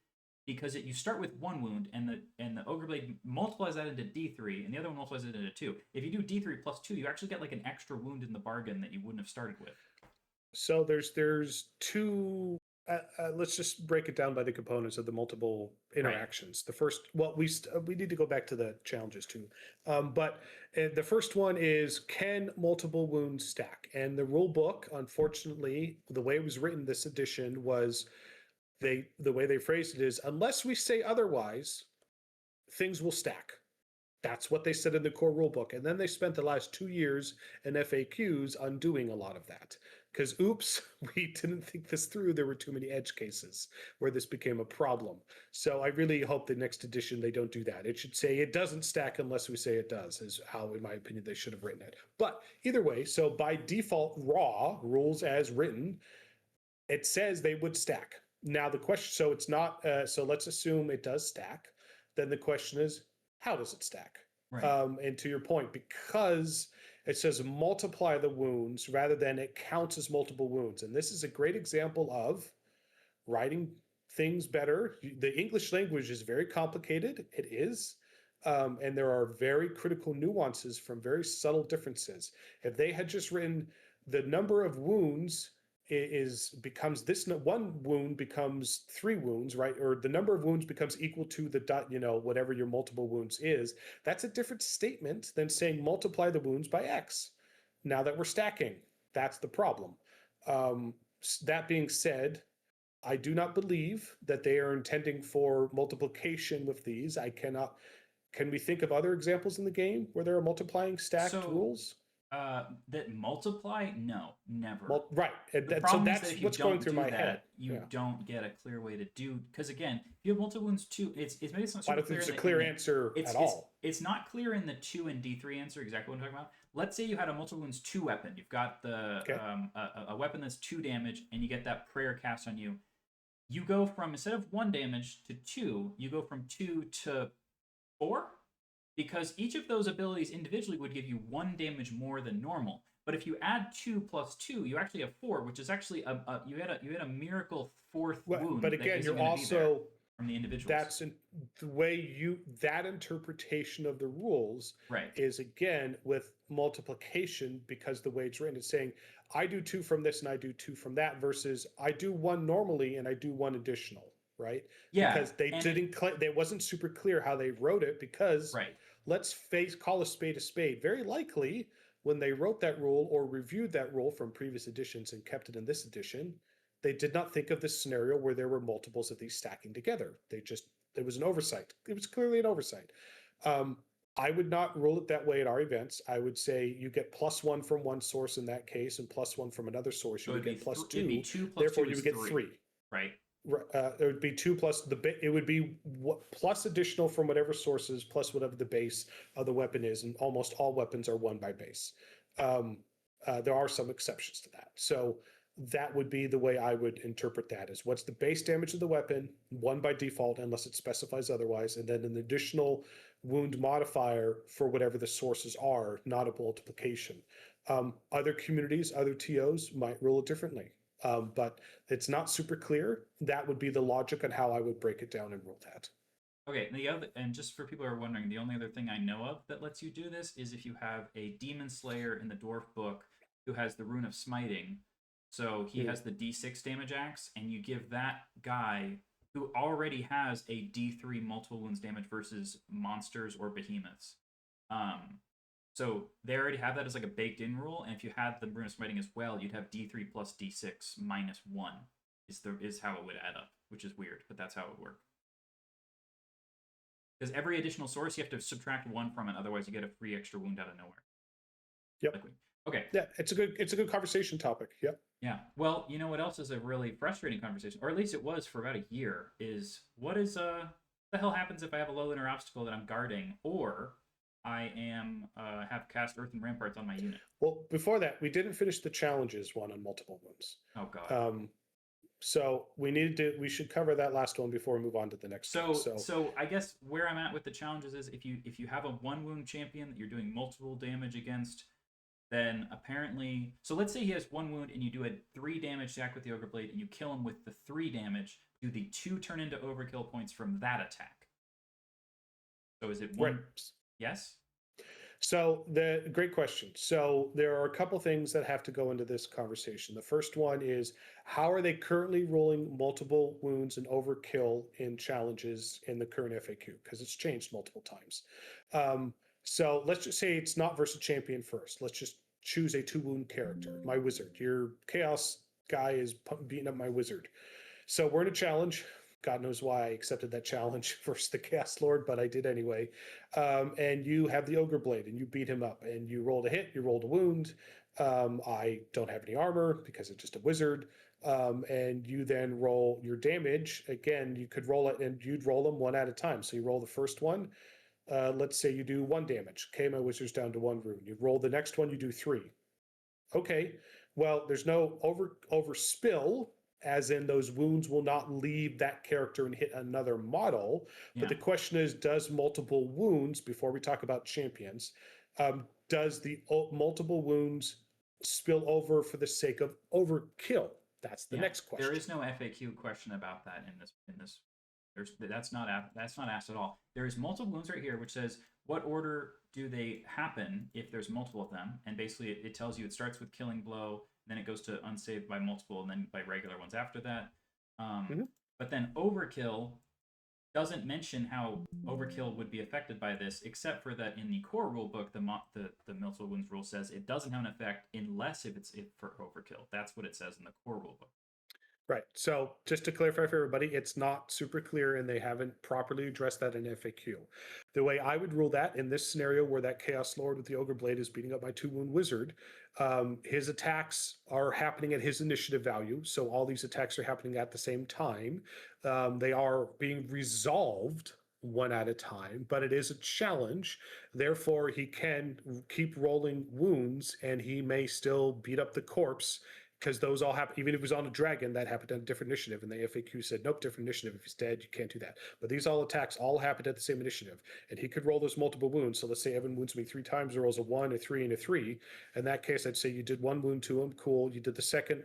because you start with 1 wound, and the Ogreblade multiplies that into D3, and the other one multiplies it into 2. If you do D3 plus 2, you actually get like an extra wound in the bargain that you wouldn't have started with.
So there's 2. Let's just break it down by the components of the multiple interactions. Right. The first, well, we need to go back to the challenges too. But the first one is, can multiple wounds stack? And the rule book, unfortunately, the way it was written this edition was the way they phrased it is, unless we say otherwise, things will stack. That's what they said in the core rulebook. And then they spent the last 2 years in FAQs undoing a lot of that. Because, oops, we didn't think this through. There were too many edge cases where this became a problem. So I really hope the next edition they don't do that. It should say it doesn't stack unless we say it does, is how, in my opinion, they should have written it. But either way, so by default, raw rules as written, it says they would stack. Now the question, so it's not, so let's assume it does stack. Then the question is, how does it stack?
Right.
And to your point, because it says multiply the wounds rather than it counts as multiple wounds. And this is a great example of writing things better. The English language is very complicated. It is. And there are very critical nuances from very subtle differences. If they had just written the number of wounds becomes this, one wound becomes 3 wounds, right? Or the number of wounds becomes equal to the dot, whatever your multiple wounds is. That's a different statement than saying multiply the wounds by X. Now that we're stacking, that's the problem. That being said, I do not believe that they are intending for multiplication with these. Can we think of other examples in the game where there are multiplying stacked rules?
That multiply? No, never.
Right.
The
so
problem is
that's
that if you
what's going
don't
through
do
my
that,
head.
you don't get a clear way to do. Because again, if you have multiple wounds too, it's maybe it's not
I
super
don't think
clear.
it's a clear answer at all.
It's not clear in the 2 and D3 answer exactly what I'm talking about. Let's say you had a multiple wounds 2 weapon. You've got the a weapon that's 2 damage, and you get that prayer cast on you. You go from, instead of 1 damage to 2, you go from 2 to 4, because each of those abilities individually would give you 1 damage more than normal. But if you add 2 plus 2, you actually have 4, which is actually you had a miracle 4th wound.
But again, you're also
from the individuals.
That's the way that interpretation of the rules is, again, with multiplication, because the way it's written, it's saying I do 2 from this and I do 2 from that, versus I do 1 normally and I do 1 additional, right?
Yeah,
because they didn't. It wasn't super clear how they wrote it, because let's call a spade. Very likely, when they wrote that rule or reviewed that rule from previous editions and kept it in this edition, they did not think of this scenario where there were multiples of these stacking together. There was an oversight. It was clearly an oversight. I would not rule it that way at our events. I would say you get +1 from one source in that case, and +1 from another source. You would get +2.
It'd be 2 plus
therefore,
2
you would
is
get 3.
Right.
It would be 2 plus it would be plus additional from whatever sources plus whatever the base of the weapon is, and almost all weapons are 1 by base. There are some exceptions to that. So that would be the way I would interpret that, is what's the base damage of the weapon, 1 by default unless it specifies otherwise, and then an additional wound modifier for whatever the sources are, not a multiplication. Other communities, other TOs might rule it differently. But it's not super clear. That would be the logic on how I would break it down and rule that.
Okay, and just for people who are wondering, the only other thing I know of that lets you do this is if you have a demon slayer in the dwarf book who has the rune of smiting. So he has the D6 damage axe, and you give that guy who already has a D3 multiple wounds damage versus monsters or behemoths. So they already have that as like a baked in rule, and if you had the rune of smiting as well, you'd have D3 plus D6 minus 1 is how it would add up, which is weird, but that's how it would work. Because every additional source you have to subtract 1 from it, otherwise you get a free extra wound out of nowhere.
Yep.
Okay.
Yeah, it's a good conversation topic. Yep.
Yeah. Well, you know what else is a really frustrating conversation, or at least it was for about a year, is what the hell happens if I have a low linear obstacle that I'm guarding, or I have cast Earthen Ramparts on my unit?
Well, before that, we didn't finish the challenges one on multiple wounds.
Oh god.
So we should cover that last one before we move on to the next one.
So I guess where I'm at with the challenges is if you have a 1 wound champion that you're doing multiple damage against, then apparently, so let's say he has 1 wound and you do a 3 damage stack with the Ogre Blade and you kill him with the 3 damage, do the 2 turn into overkill points from that attack? So is it 1?
Right.
Yes?
So great question. So there are a couple things that have to go into this conversation. The first one is, how are they currently rolling multiple wounds and overkill in challenges in the current FAQ? Because it's changed multiple times. So let's just say it's not versus champion first. Let's just choose a 2 wound character, my wizard. Your chaos guy is beating up my wizard. So we're in a challenge. God knows why I accepted that challenge versus the Chaos Lord, but I did anyway. And you have the Ogre Blade, and you beat him up, and you rolled a hit, you rolled a wound. I don't have any armor because it's just a wizard. And you then roll your damage. Again, you could roll it, and you'd roll them one at a time. So you roll the first one. Let's say you do 1 damage. Okay, my wizard's down to 1 rune. You roll the next one, you do 3. Okay, well, there's no overspill, as in those wounds will not leave that character and hit another model. But the question is, does multiple wounds, before we talk about champions, does the multiple wounds spill over for the sake of overkill? That's the next question.
There is no FAQ question about that in this. That's not asked at all. There is multiple wounds right here, which says what order do they happen if there's multiple of them, and basically it tells you it starts with killing blow, then it goes to unsaved by multiple, and then by regular ones after that. But then overkill doesn't mention how overkill would be affected by this, except for that in the core rulebook, the multiple wounds rule says it doesn't have an effect unless if it's for overkill. That's what it says in the core rulebook.
Right. So just to clarify for everybody, it's not super clear, and they haven't properly addressed that in FAQ. The way I would rule that in this scenario where that Chaos Lord with the Ogre Blade is beating up my 2-wound wizard, his attacks are happening at his initiative value. So all these attacks are happening at the same time. They are being resolved one at a time, but it is a challenge. Therefore, he can keep rolling wounds, and he may still beat up the corpse, because those all happen. Even if it was on a dragon, that happened on a different initiative, and the FAQ said, nope, different initiative. If he's dead, you can't do that. But these all attacks all happened at the same initiative, and he could roll those multiple wounds. So let's say Evan wounds me 3 times, and rolls a 1, a 3, and a 3. In that case, I'd say you did 1 wound to him. Cool. You did the second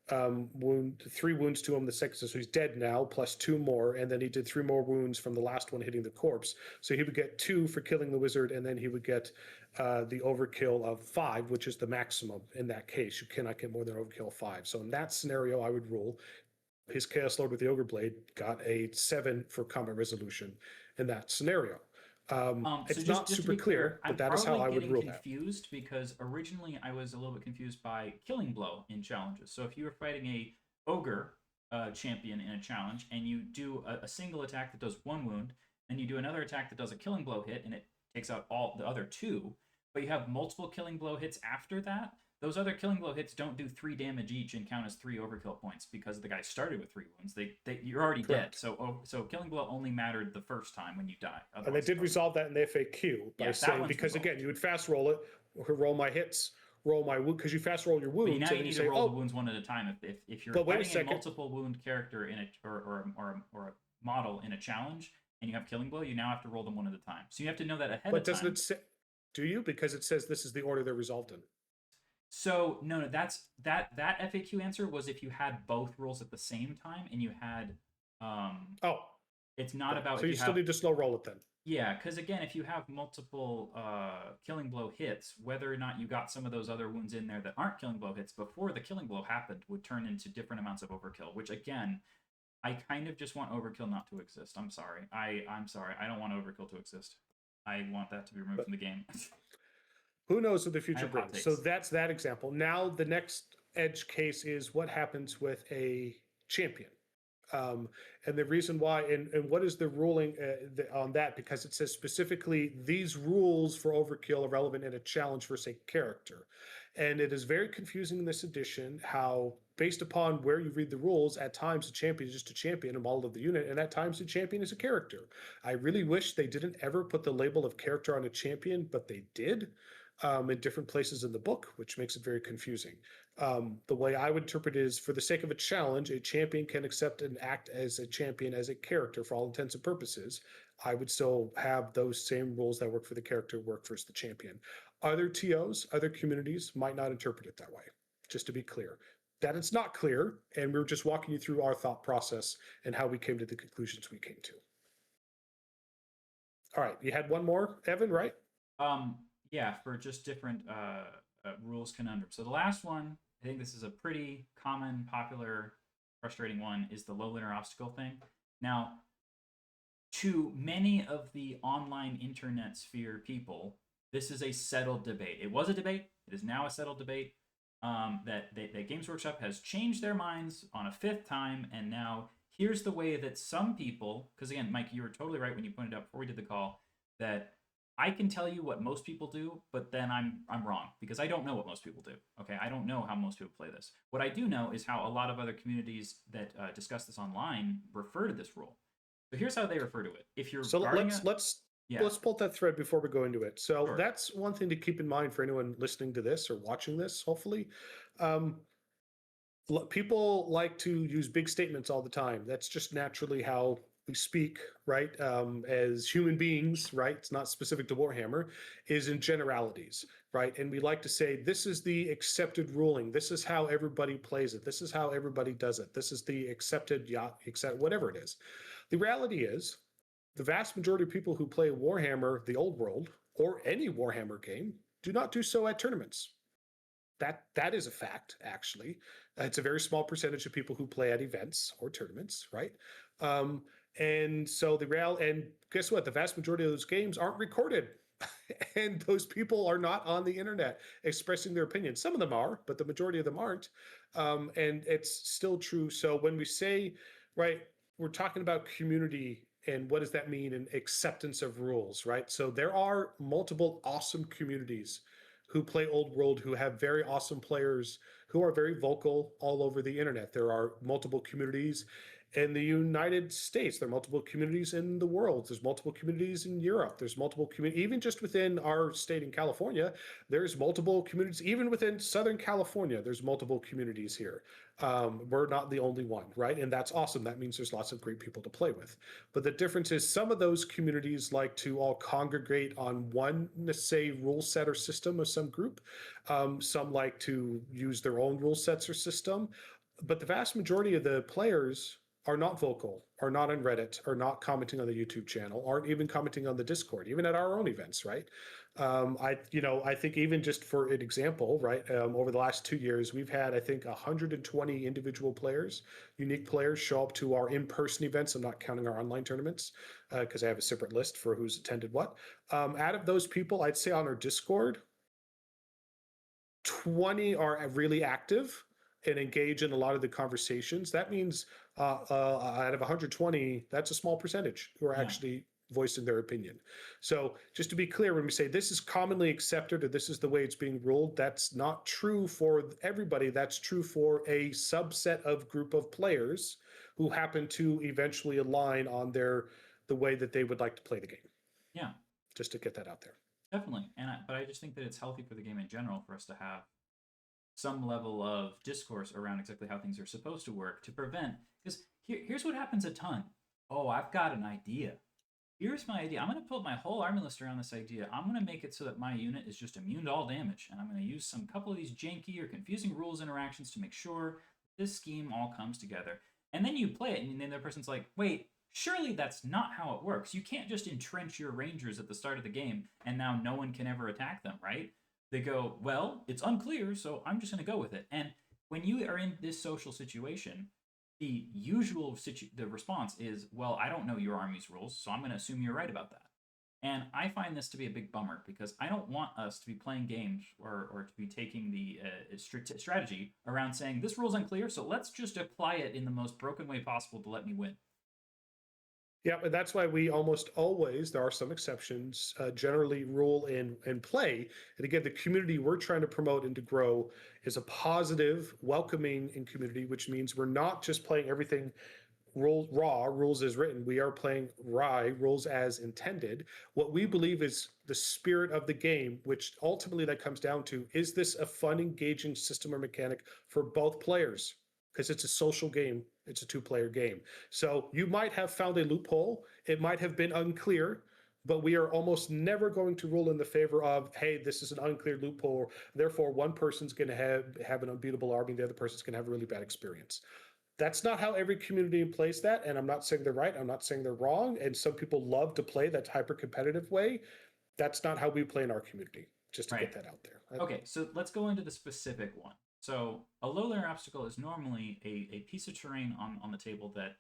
wound, 3 wounds to him. The second, so he's dead now, plus 2 more, and then he did 3 more wounds from the last one hitting the corpse. So he would get 2 for killing the wizard, and then he would get the overkill of 5, which is the maximum in that case. You cannot get more than overkill of 5. So in that scenario, I would rule his Chaos Lord with the Ogre Blade got a 7 for combat resolution in that scenario. It's not super clear, but that is how I would rule that.
I'm confused because originally I was a little bit confused by killing blow in challenges. So if you were fighting a ogre champion in a challenge, and you do a single attack that does 1 wound, and you do another attack that does a killing blow hit, and it takes out all the other 2, but you have multiple killing blow hits after that, those other killing blow hits don't do 3 damage each and count as 3 overkill points because the guy started with 3 wounds. You're already dead. So killing blow only mattered the first time when you die.
And they did resolve that in the FAQ by saying, because again, you would fast roll it, roll my hits, roll my wound, because you fast roll your wounds.
But now you need to roll the wounds one at a time. If you're fighting a multiple wound character in or a model in a challenge, and you have killing blow, you now have to roll them one at a time. So you have to know that ahead of time. But doesn't it say?
Do you? Because it says this is the order they're resolved in.
So no, that's that FAQ answer was if you had both rules at the same time and you had it's not about.
So you still need to slow roll it then.
Yeah, because again, if you have multiple killing blow hits, whether or not you got some of those other wounds in there that aren't killing blow hits before the killing blow happened would turn into different amounts of overkill, which again, I kind of just want overkill not to exist. I'm sorry. I'm sorry. I don't want overkill to exist. I want that to be removed from the game.
Who knows what the future brings? So that's that example. Now the next edge case is what happens with a champion. And the reason why, and what is the ruling on that? Because it says specifically these rules for overkill are relevant in a challenge versus a character. And it is very confusing in this edition how, based upon where you read the rules, at times a champion is just a champion, a model of the unit, and at times a champion is a character. I really wish they didn't ever put the label of character on a champion, but they did. In different places in the book, which makes it very confusing. The way I would interpret it is, for the sake of a challenge, a champion can accept and act as a champion, as a character for all intents and purposes. I would still have those same rules that work for the character work for the champion. Other TOs, other communities might not interpret it that way, just to be clear. That it's not clear, and we're just walking you through our thought process and how we came to the conclusions we came to. All right, you had one more, Evan, right?
Yeah, for just different rules conundrums. So the last one, I think this is a pretty common, popular, frustrating one, is the low linear obstacle thing. Now, to many of the online internet sphere people, this is a settled debate. It was a debate. It is now a settled debate. That Games Workshop has changed their minds on a 5th time, and now here's the way that some people, because again, Mike, you were totally right when you pointed out before we did the call that I can tell you what most people do, but then I'm wrong because I don't know what most people do. Okay, I don't know how most people play this. What I do know is how a lot of other communities that discuss this online refer to this rule. So here's how they refer to it. If you're
So let's pull that thread before we go into it. So
Sure.
that's one thing to keep in mind for anyone listening to this or watching this. Hopefully, um, people like to use big statements all the time. That's just naturally how we speak, right? As human beings, right? It's not specific to Warhammer, is in generalities, right? And we like to say, this is the accepted ruling. This is how everybody plays it. This is how everybody does it. This is the accepted, whatever it is. The reality is, the vast majority of people who play Warhammer, the old world, or any Warhammer game, do not do so at tournaments. That is a fact, actually. It's a very small percentage of people who play at events or tournaments, right? And so and guess what? The vast majority of those games aren't recorded. And those people are not on the internet expressing their opinions. Some of them are, but the majority of them aren't. And it's still true. So when we say, right, we're talking about community and what does that mean and acceptance of rules, right? So there are multiple awesome communities who play Old World, who have very awesome players who are very vocal all over the internet. There are multiple communities in the United States. There are multiple communities in the world. There's multiple communities in Europe. There's multiple communities, even just within our state in California, there's multiple communities, even within Southern California, there's multiple communities here. We're not the only one, right? And that's awesome. That means there's lots of great people to play with. But the difference is some of those communities like to all congregate on one, let's say, rule set or system of some group. Some like to use their own rule sets or system. But the vast majority of the players are not vocal, are not on Reddit, are not commenting on the YouTube channel, aren't even commenting on the Discord, even at our own events, right? I think even just for an example, right, over the last 2 years, we've had, I think, 120 individual players, unique players show up to our in-person events. I'm not counting our online tournaments because I have a separate list for who's attended what. Out of those people, I'd say on our Discord, 20 are really active and engage in a lot of the conversations. That means out of 120, that's a small percentage who are actually voicing their opinion. So just to be clear, when we say this is commonly accepted or this is the way it's being ruled, that's not true for everybody. That's true for a subset of group of players who happen to eventually align on the way that they would like to play the game.
Yeah.
Just to get that out there.
Definitely. But I just think that it's healthy for the game in general for us to have some level of discourse around exactly how things are supposed to work to prevent, because here's what happens a ton. Oh, I've got an idea. Here's my idea. I'm going to build my whole army list around this idea. I'm going to make it so that my unit is just immune to all damage. And I'm going to use some couple of these janky or confusing rules interactions to make sure this scheme all comes together. And then you play it, and then the person's like, wait, surely that's not how it works. You can't just entrench your rangers at the start of the game, and now no one can ever attack them, right? They go, well, it's unclear, so I'm just going to go with it. And when you are in this social situation, the usual the response is, well, I don't know your army's rules, so I'm going to assume you're right about that. And I find this to be a big bummer because I don't want us to be playing games or to be taking the strategy around saying this rule's unclear, so let's just apply it in the most broken way possible to let me win.
Yeah, but that's why we almost always, there are some exceptions, generally rule and play. And again, the community we're trying to promote and to grow is a positive, welcoming in community, which means we're not just playing everything rules as written. We are playing rules as intended. What we believe is the spirit of the game, which ultimately that comes down to, is this a fun, engaging system or mechanic for both players? Because it's a social game. It's a two-player game. So you might have found a loophole. It might have been unclear, but we are almost never going to rule in the favor of, hey, this is an unclear loophole. Therefore, one person's going to have an unbeatable army. The other person's going to have a really bad experience. That's not how every community plays that. And I'm not saying they're right. I'm not saying they're wrong. And some people love to play that hyper-competitive way. That's not how we play in our community, just to get that out there.
Okay, so let's go into the specific one. So a low linear obstacle is normally a piece of terrain on the table that,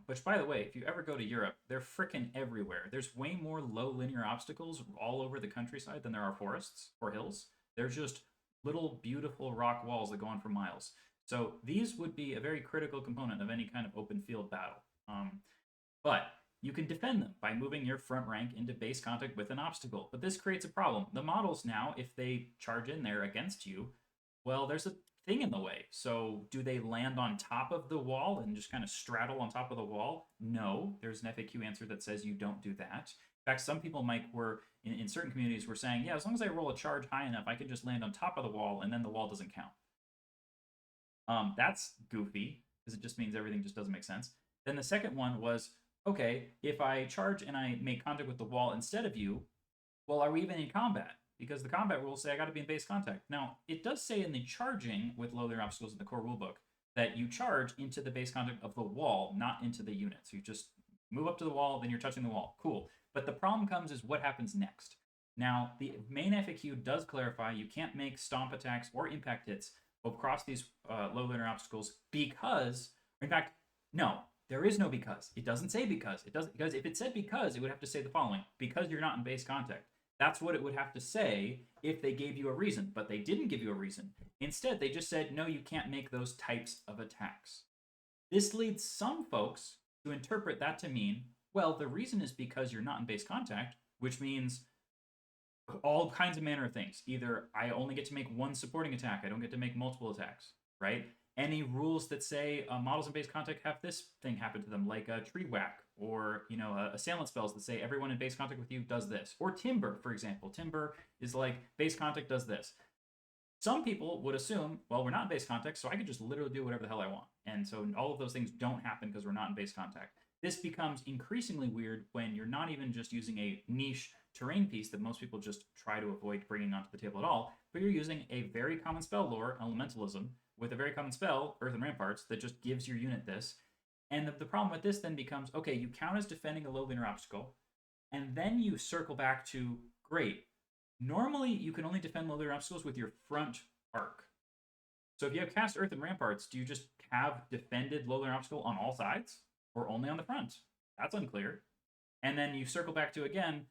which by the way, if you ever go to Europe, they're frickin' everywhere. There's way more low linear obstacles all over the countryside than there are forests or hills. They're just little beautiful rock walls that go on for miles. So these would be a very critical component of any kind of open field battle. But you can defend them by moving your front rank into base contact with an obstacle. But this creates a problem. The models now, if they charge in there against you, well, there's a thing in the way. So do they land on top of the wall and just kind of straddle on top of the wall? No, there's an FAQ answer that says you don't do that. In fact, some people were in certain communities were saying, yeah, as long as I roll a charge high enough, I can just land on top of the wall and then the wall doesn't count. That's goofy because it just means everything just doesn't make sense. Then the second one was, okay, if I charge and I make contact with the wall instead of you, well, are we even in combat? Because the combat rules say I got to be in base contact. Now, it does say in the charging with low layer obstacles in the core rulebook that you charge into the base contact of the wall, not into the unit. So you just move up to the wall, then you're touching the wall. Cool. But the problem comes is what happens next. Now, the main FAQ does clarify you can't make stomp attacks or impact hits across these low layer obstacles because, in fact, no, there is no because. It doesn't say because. It doesn't, because if it said because, it would have to say the following: because you're not in base contact. That's what it would have to say if they gave you a reason, but they didn't give you a reason. Instead, they just said, no, you can't make those types of attacks. This leads some folks to interpret that to mean, well, the reason is because you're not in base contact, which means all kinds of manner of things. Either I only get to make one supporting attack, I don't get to make multiple attacks, right? Any rules that say models in base contact have this thing happen to them, like a tree whack, or assailant spells that say everyone in base contact with you does this, or timber, for example. Timber is like base contact does this. Some people would assume, well, we're not in base contact, so I could just literally do whatever the hell I want. And so all of those things don't happen because we're not in base contact. This becomes increasingly weird when you're not even just using a niche terrain piece that most people just try to avoid bringing onto the table at all, but you're using a very common spell lore, elementalism, with a very common spell, Earthen Ramparts, that just gives your unit this. And the problem with this then becomes, okay, you count as defending a low linear obstacle, and then you circle back to, great, normally you can only defend low linear obstacles with your front arc. So if you have cast Earthen Ramparts, do you just have defended low linear obstacle on all sides, or only on the front? That's unclear. And then you circle back to, again,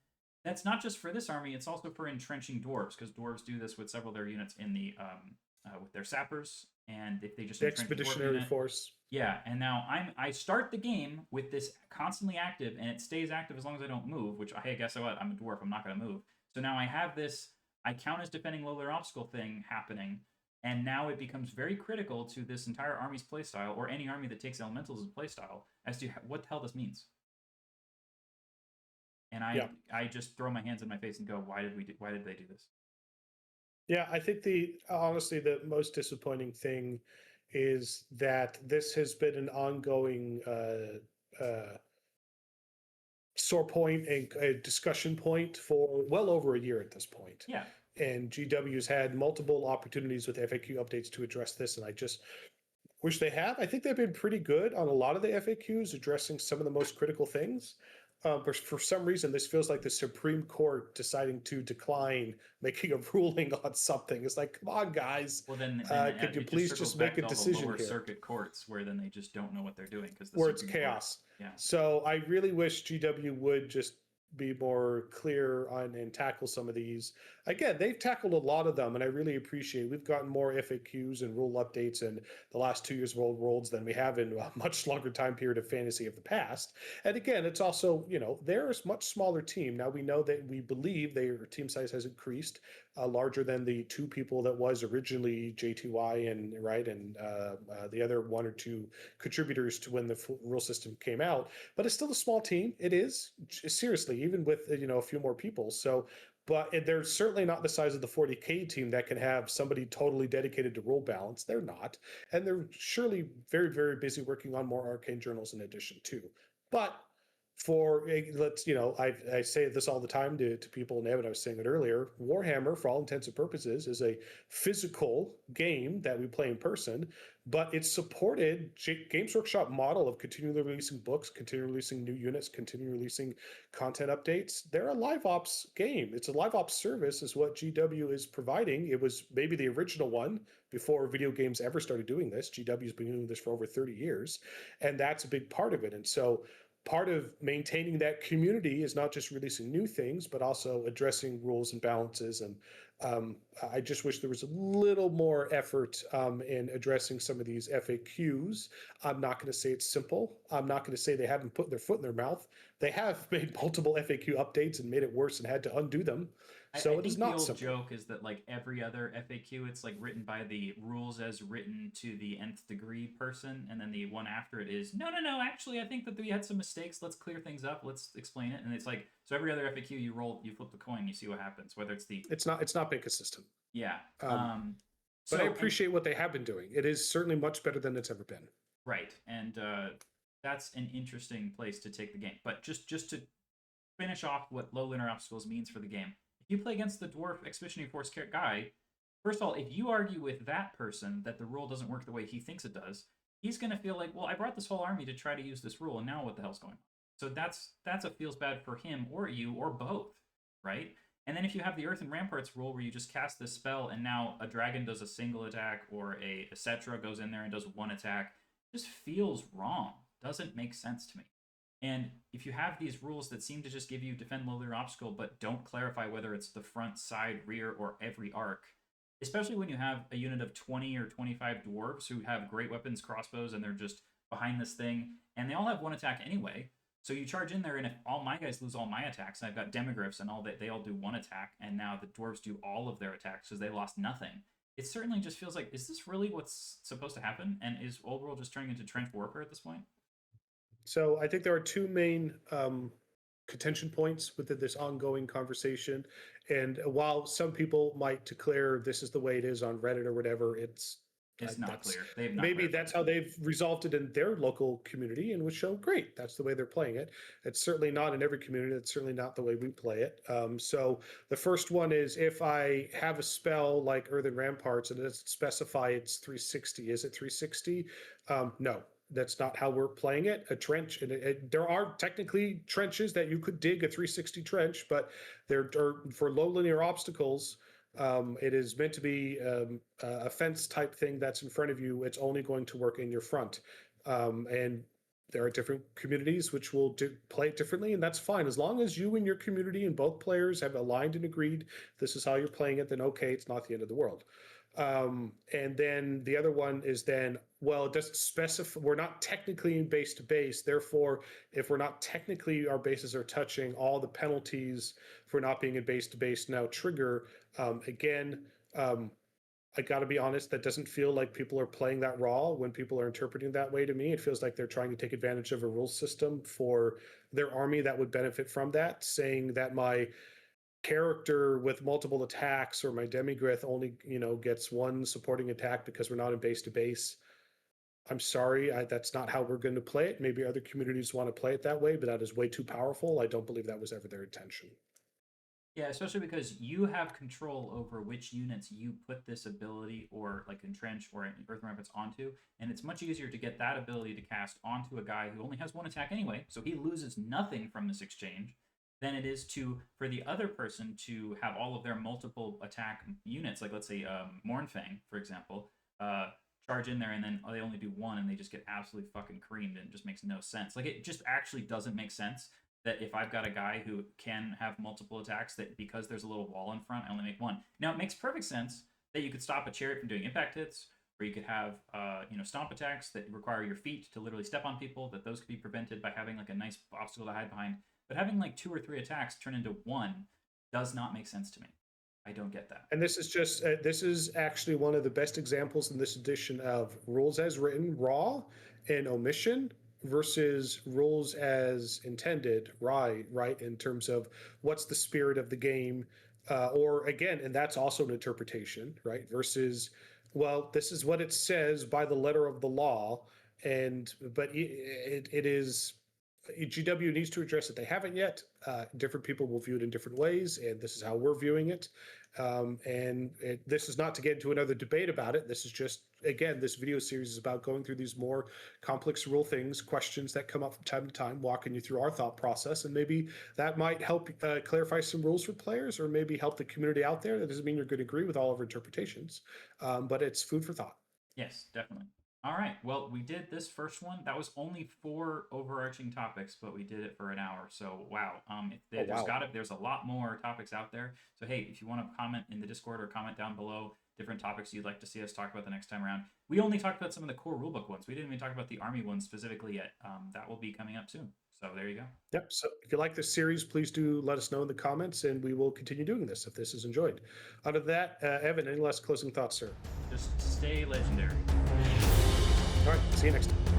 that's not just for this army, it's also for entrenching dwarves, because dwarves do this with several of their units in the with their sappers, and if they just
the expeditionary force.
Yeah, and now I start the game with this constantly active, and it stays active as long as I don't move. Which, hey, guess what? I'm a dwarf. I'm not going to move. So now I have this. I count as defending low layer obstacle thing happening, and now it becomes very critical to this entire army's playstyle, or any army that takes elementals as a playstyle, as to what the hell this means. And I just throw my hands in my face and go, why did they do this?
Yeah, I think honestly the most disappointing thing is that this has been an ongoing sore point and a discussion point for well over a year at this point.
Yeah.
And GW's had multiple opportunities with FAQ updates to address this, and I just wish they have. I think they've been pretty good on a lot of the FAQs, addressing some of the most critical things. But for some reason, this feels like the Supreme Court deciding to decline making a ruling on something. It's like, come on, guys.
Well, then
could you please just make a decision
lower
here?
Circuit courts, where then they just don't know what they're doing because
where it's chaos.
Yeah.
So I really wish GW would just be more clear on and tackle some of these. Again, they've tackled a lot of them, and I really appreciate. We've gotten more FAQs and rule updates in the last 2 years of Old Worlds than we have in a much longer time period of Fantasy of the past. And again, it's also, they're a much smaller team. Now we know that we believe their team size has increased, larger than the 2 people that was originally J2Y and the other 1 or 2 contributors to when the rule system came out. But it's still a small team. It is, seriously, even with a few more people. So, but they're certainly not the size of the 40K team that can have somebody totally dedicated to rule balance. They're not, and they're surely very, very busy working on more arcane journals in addition too. But I say this all the time to people, and Evan, I was saying it earlier, Warhammer, for all intents and purposes, is a physical game that we play in person, but it's supported Games Workshop model of continually releasing books, continually releasing new units, continually releasing content updates. They're a live ops game. It's a live ops service is what GW is providing. It was maybe the original one before video games ever started doing this. GW's been doing this for over 30 years, and that's a big part of it. And so part of maintaining that community is not just releasing new things, but also addressing rules and balances and I just wish there was a little more effort in addressing some of these FAQs. I'm not going to say it's simple. I'm not going to say they haven't put their foot in their mouth. They have made multiple FAQ updates and made it worse and had to undo them. So
I
it is
think the
not
old
simple.
joke is that like every other FAQ, it's like written by the rules as written to the nth degree person, and then the one after it is no. Actually, I think that we had some mistakes. Let's clear things up. Let's explain it. And it's like so every other FAQ you roll, you flip the coin, you see what happens. Whether it's the
It's not been consistent.
yeah.
But I
So
appreciate what they have been doing. It is certainly much better than it's ever been.
right, and that's an interesting place to take the game. But just to finish off what low linear obstacles means for the game. If you play against the dwarf expeditionary force guy, first of all, if you argue with that person that the rule doesn't work the way he thinks it does, he's going to feel like, well, I brought this whole army to try to use this rule, and now what the hell's going on? So that's what feels bad for him or you or both, right? And then if you have the Earthen Ramparts rule where you just cast this spell and now a dragon does a single attack or a Cetra goes in there and does one attack, it just feels wrong. Doesn't make sense to me. And if you have these rules that seem to just give you defend low linear obstacle, but don't clarify whether it's the front, side, rear, or every arc, especially when you have a unit of 20 or 25 dwarves who have great weapons, crossbows, and they're just behind this thing, and they all have one attack anyway. So you charge in there, and if all my guys lose all my attacks, and I've got demigryphs and all that, they all do one attack, and now the dwarves do all of their attacks because they lost nothing. It certainly just feels like, is this really what's supposed to happen? And is Old World just turning into trench warfare at this point?
So I think there are two main contention points within this ongoing conversation. And while some people might declare this is the way it is on Reddit or whatever, it's
not clear. They've not
maybe
clarified
that's
it.
how they've resolved it in their local community, and would show great. That's the way they're playing it. It's certainly not in every community. It's certainly not the way we play it. So the first one is if I have a spell like Earthen Ramparts and it doesn't specify it's 360, is it 360? No. That's not how we're playing it. A trench, and there are technically trenches that you could dig a 360 trench, but they're for low linear obstacles. It is meant to be a fence type thing that's in front of you. It's only going to work in your front, and there are different communities which will play it differently, and that's fine as long as you and your community and both players have aligned and agreed this is how you're playing it. Then okay, it's not the end of the world. And then the other one is then, well, it doesn't specify, we're not technically in base to base. Therefore, if we're not technically, our bases are touching, all the penalties for not being in base to base now trigger. Again, I got to be honest, that doesn't feel like people are playing that raw when people are interpreting that way to me. It feels like they're trying to take advantage of a rule system for their army that would benefit from that, saying that my character with multiple attacks or my demigryph only gets one supporting attack because we're not in base to base. I'm sorry, that's not how we're going to play it. Maybe other communities want to play it that way, but that is way too powerful. I don't believe that was ever their intention.
Yeah, especially because you have control over which units you put this ability or like entrench or Earthen Ramparts onto, and it's much easier to get that ability to cast onto a guy who only has one attack anyway, so he loses nothing from this exchange, than it is for the other person to have all of their multiple attack units, like let's say Mournfang, for example, charge in there and then they only do one and they just get absolutely fucking creamed and it just makes no sense. Like it just actually doesn't make sense that if I've got a guy who can have multiple attacks, that because there's a little wall in front, I only make one. Now it makes perfect sense that you could stop a chariot from doing impact hits, or you could have stomp attacks that require your feet to literally step on people, that those could be prevented by having like a nice obstacle to hide behind. But having like 2 or 3 attacks turn into one does not make sense to me. I don't get that.
And this is actually one of the best examples in this edition of rules as written, raw, and omission versus rules as intended, right, in terms of what's the spirit of the game, or again, and that's also an interpretation, right, versus, well, this is what it says by the letter of the law, but it is. GW needs to address it. They haven't yet. Different people will view it in different ways, and this is how we're viewing it. This is not to get into another debate about it. This is just, again, this video series is about going through these more complex rule things, questions that come up from time to time, walking you through our thought process, and maybe that might help clarify some rules for players, or maybe help the community out there. That doesn't mean you're going to agree with all of our interpretations, but it's food for thought.
Yes, definitely. All right. Well, we did this first one. That was only 4 overarching topics, but we did it for an hour. So wow. There's a lot more topics out there. So hey, if you want to comment in the Discord or comment down below different topics you'd like to see us talk about the next time around. We only talked about some of the core rulebook ones. We didn't even talk about the army ones specifically yet. That will be coming up soon. So there you go.
Yep. So if you like this series, please do let us know in the comments, and we will continue doing this if this is enjoyed. Out of that, Evan, any last closing thoughts, sir?
Just stay legendary.
All right. See you next time.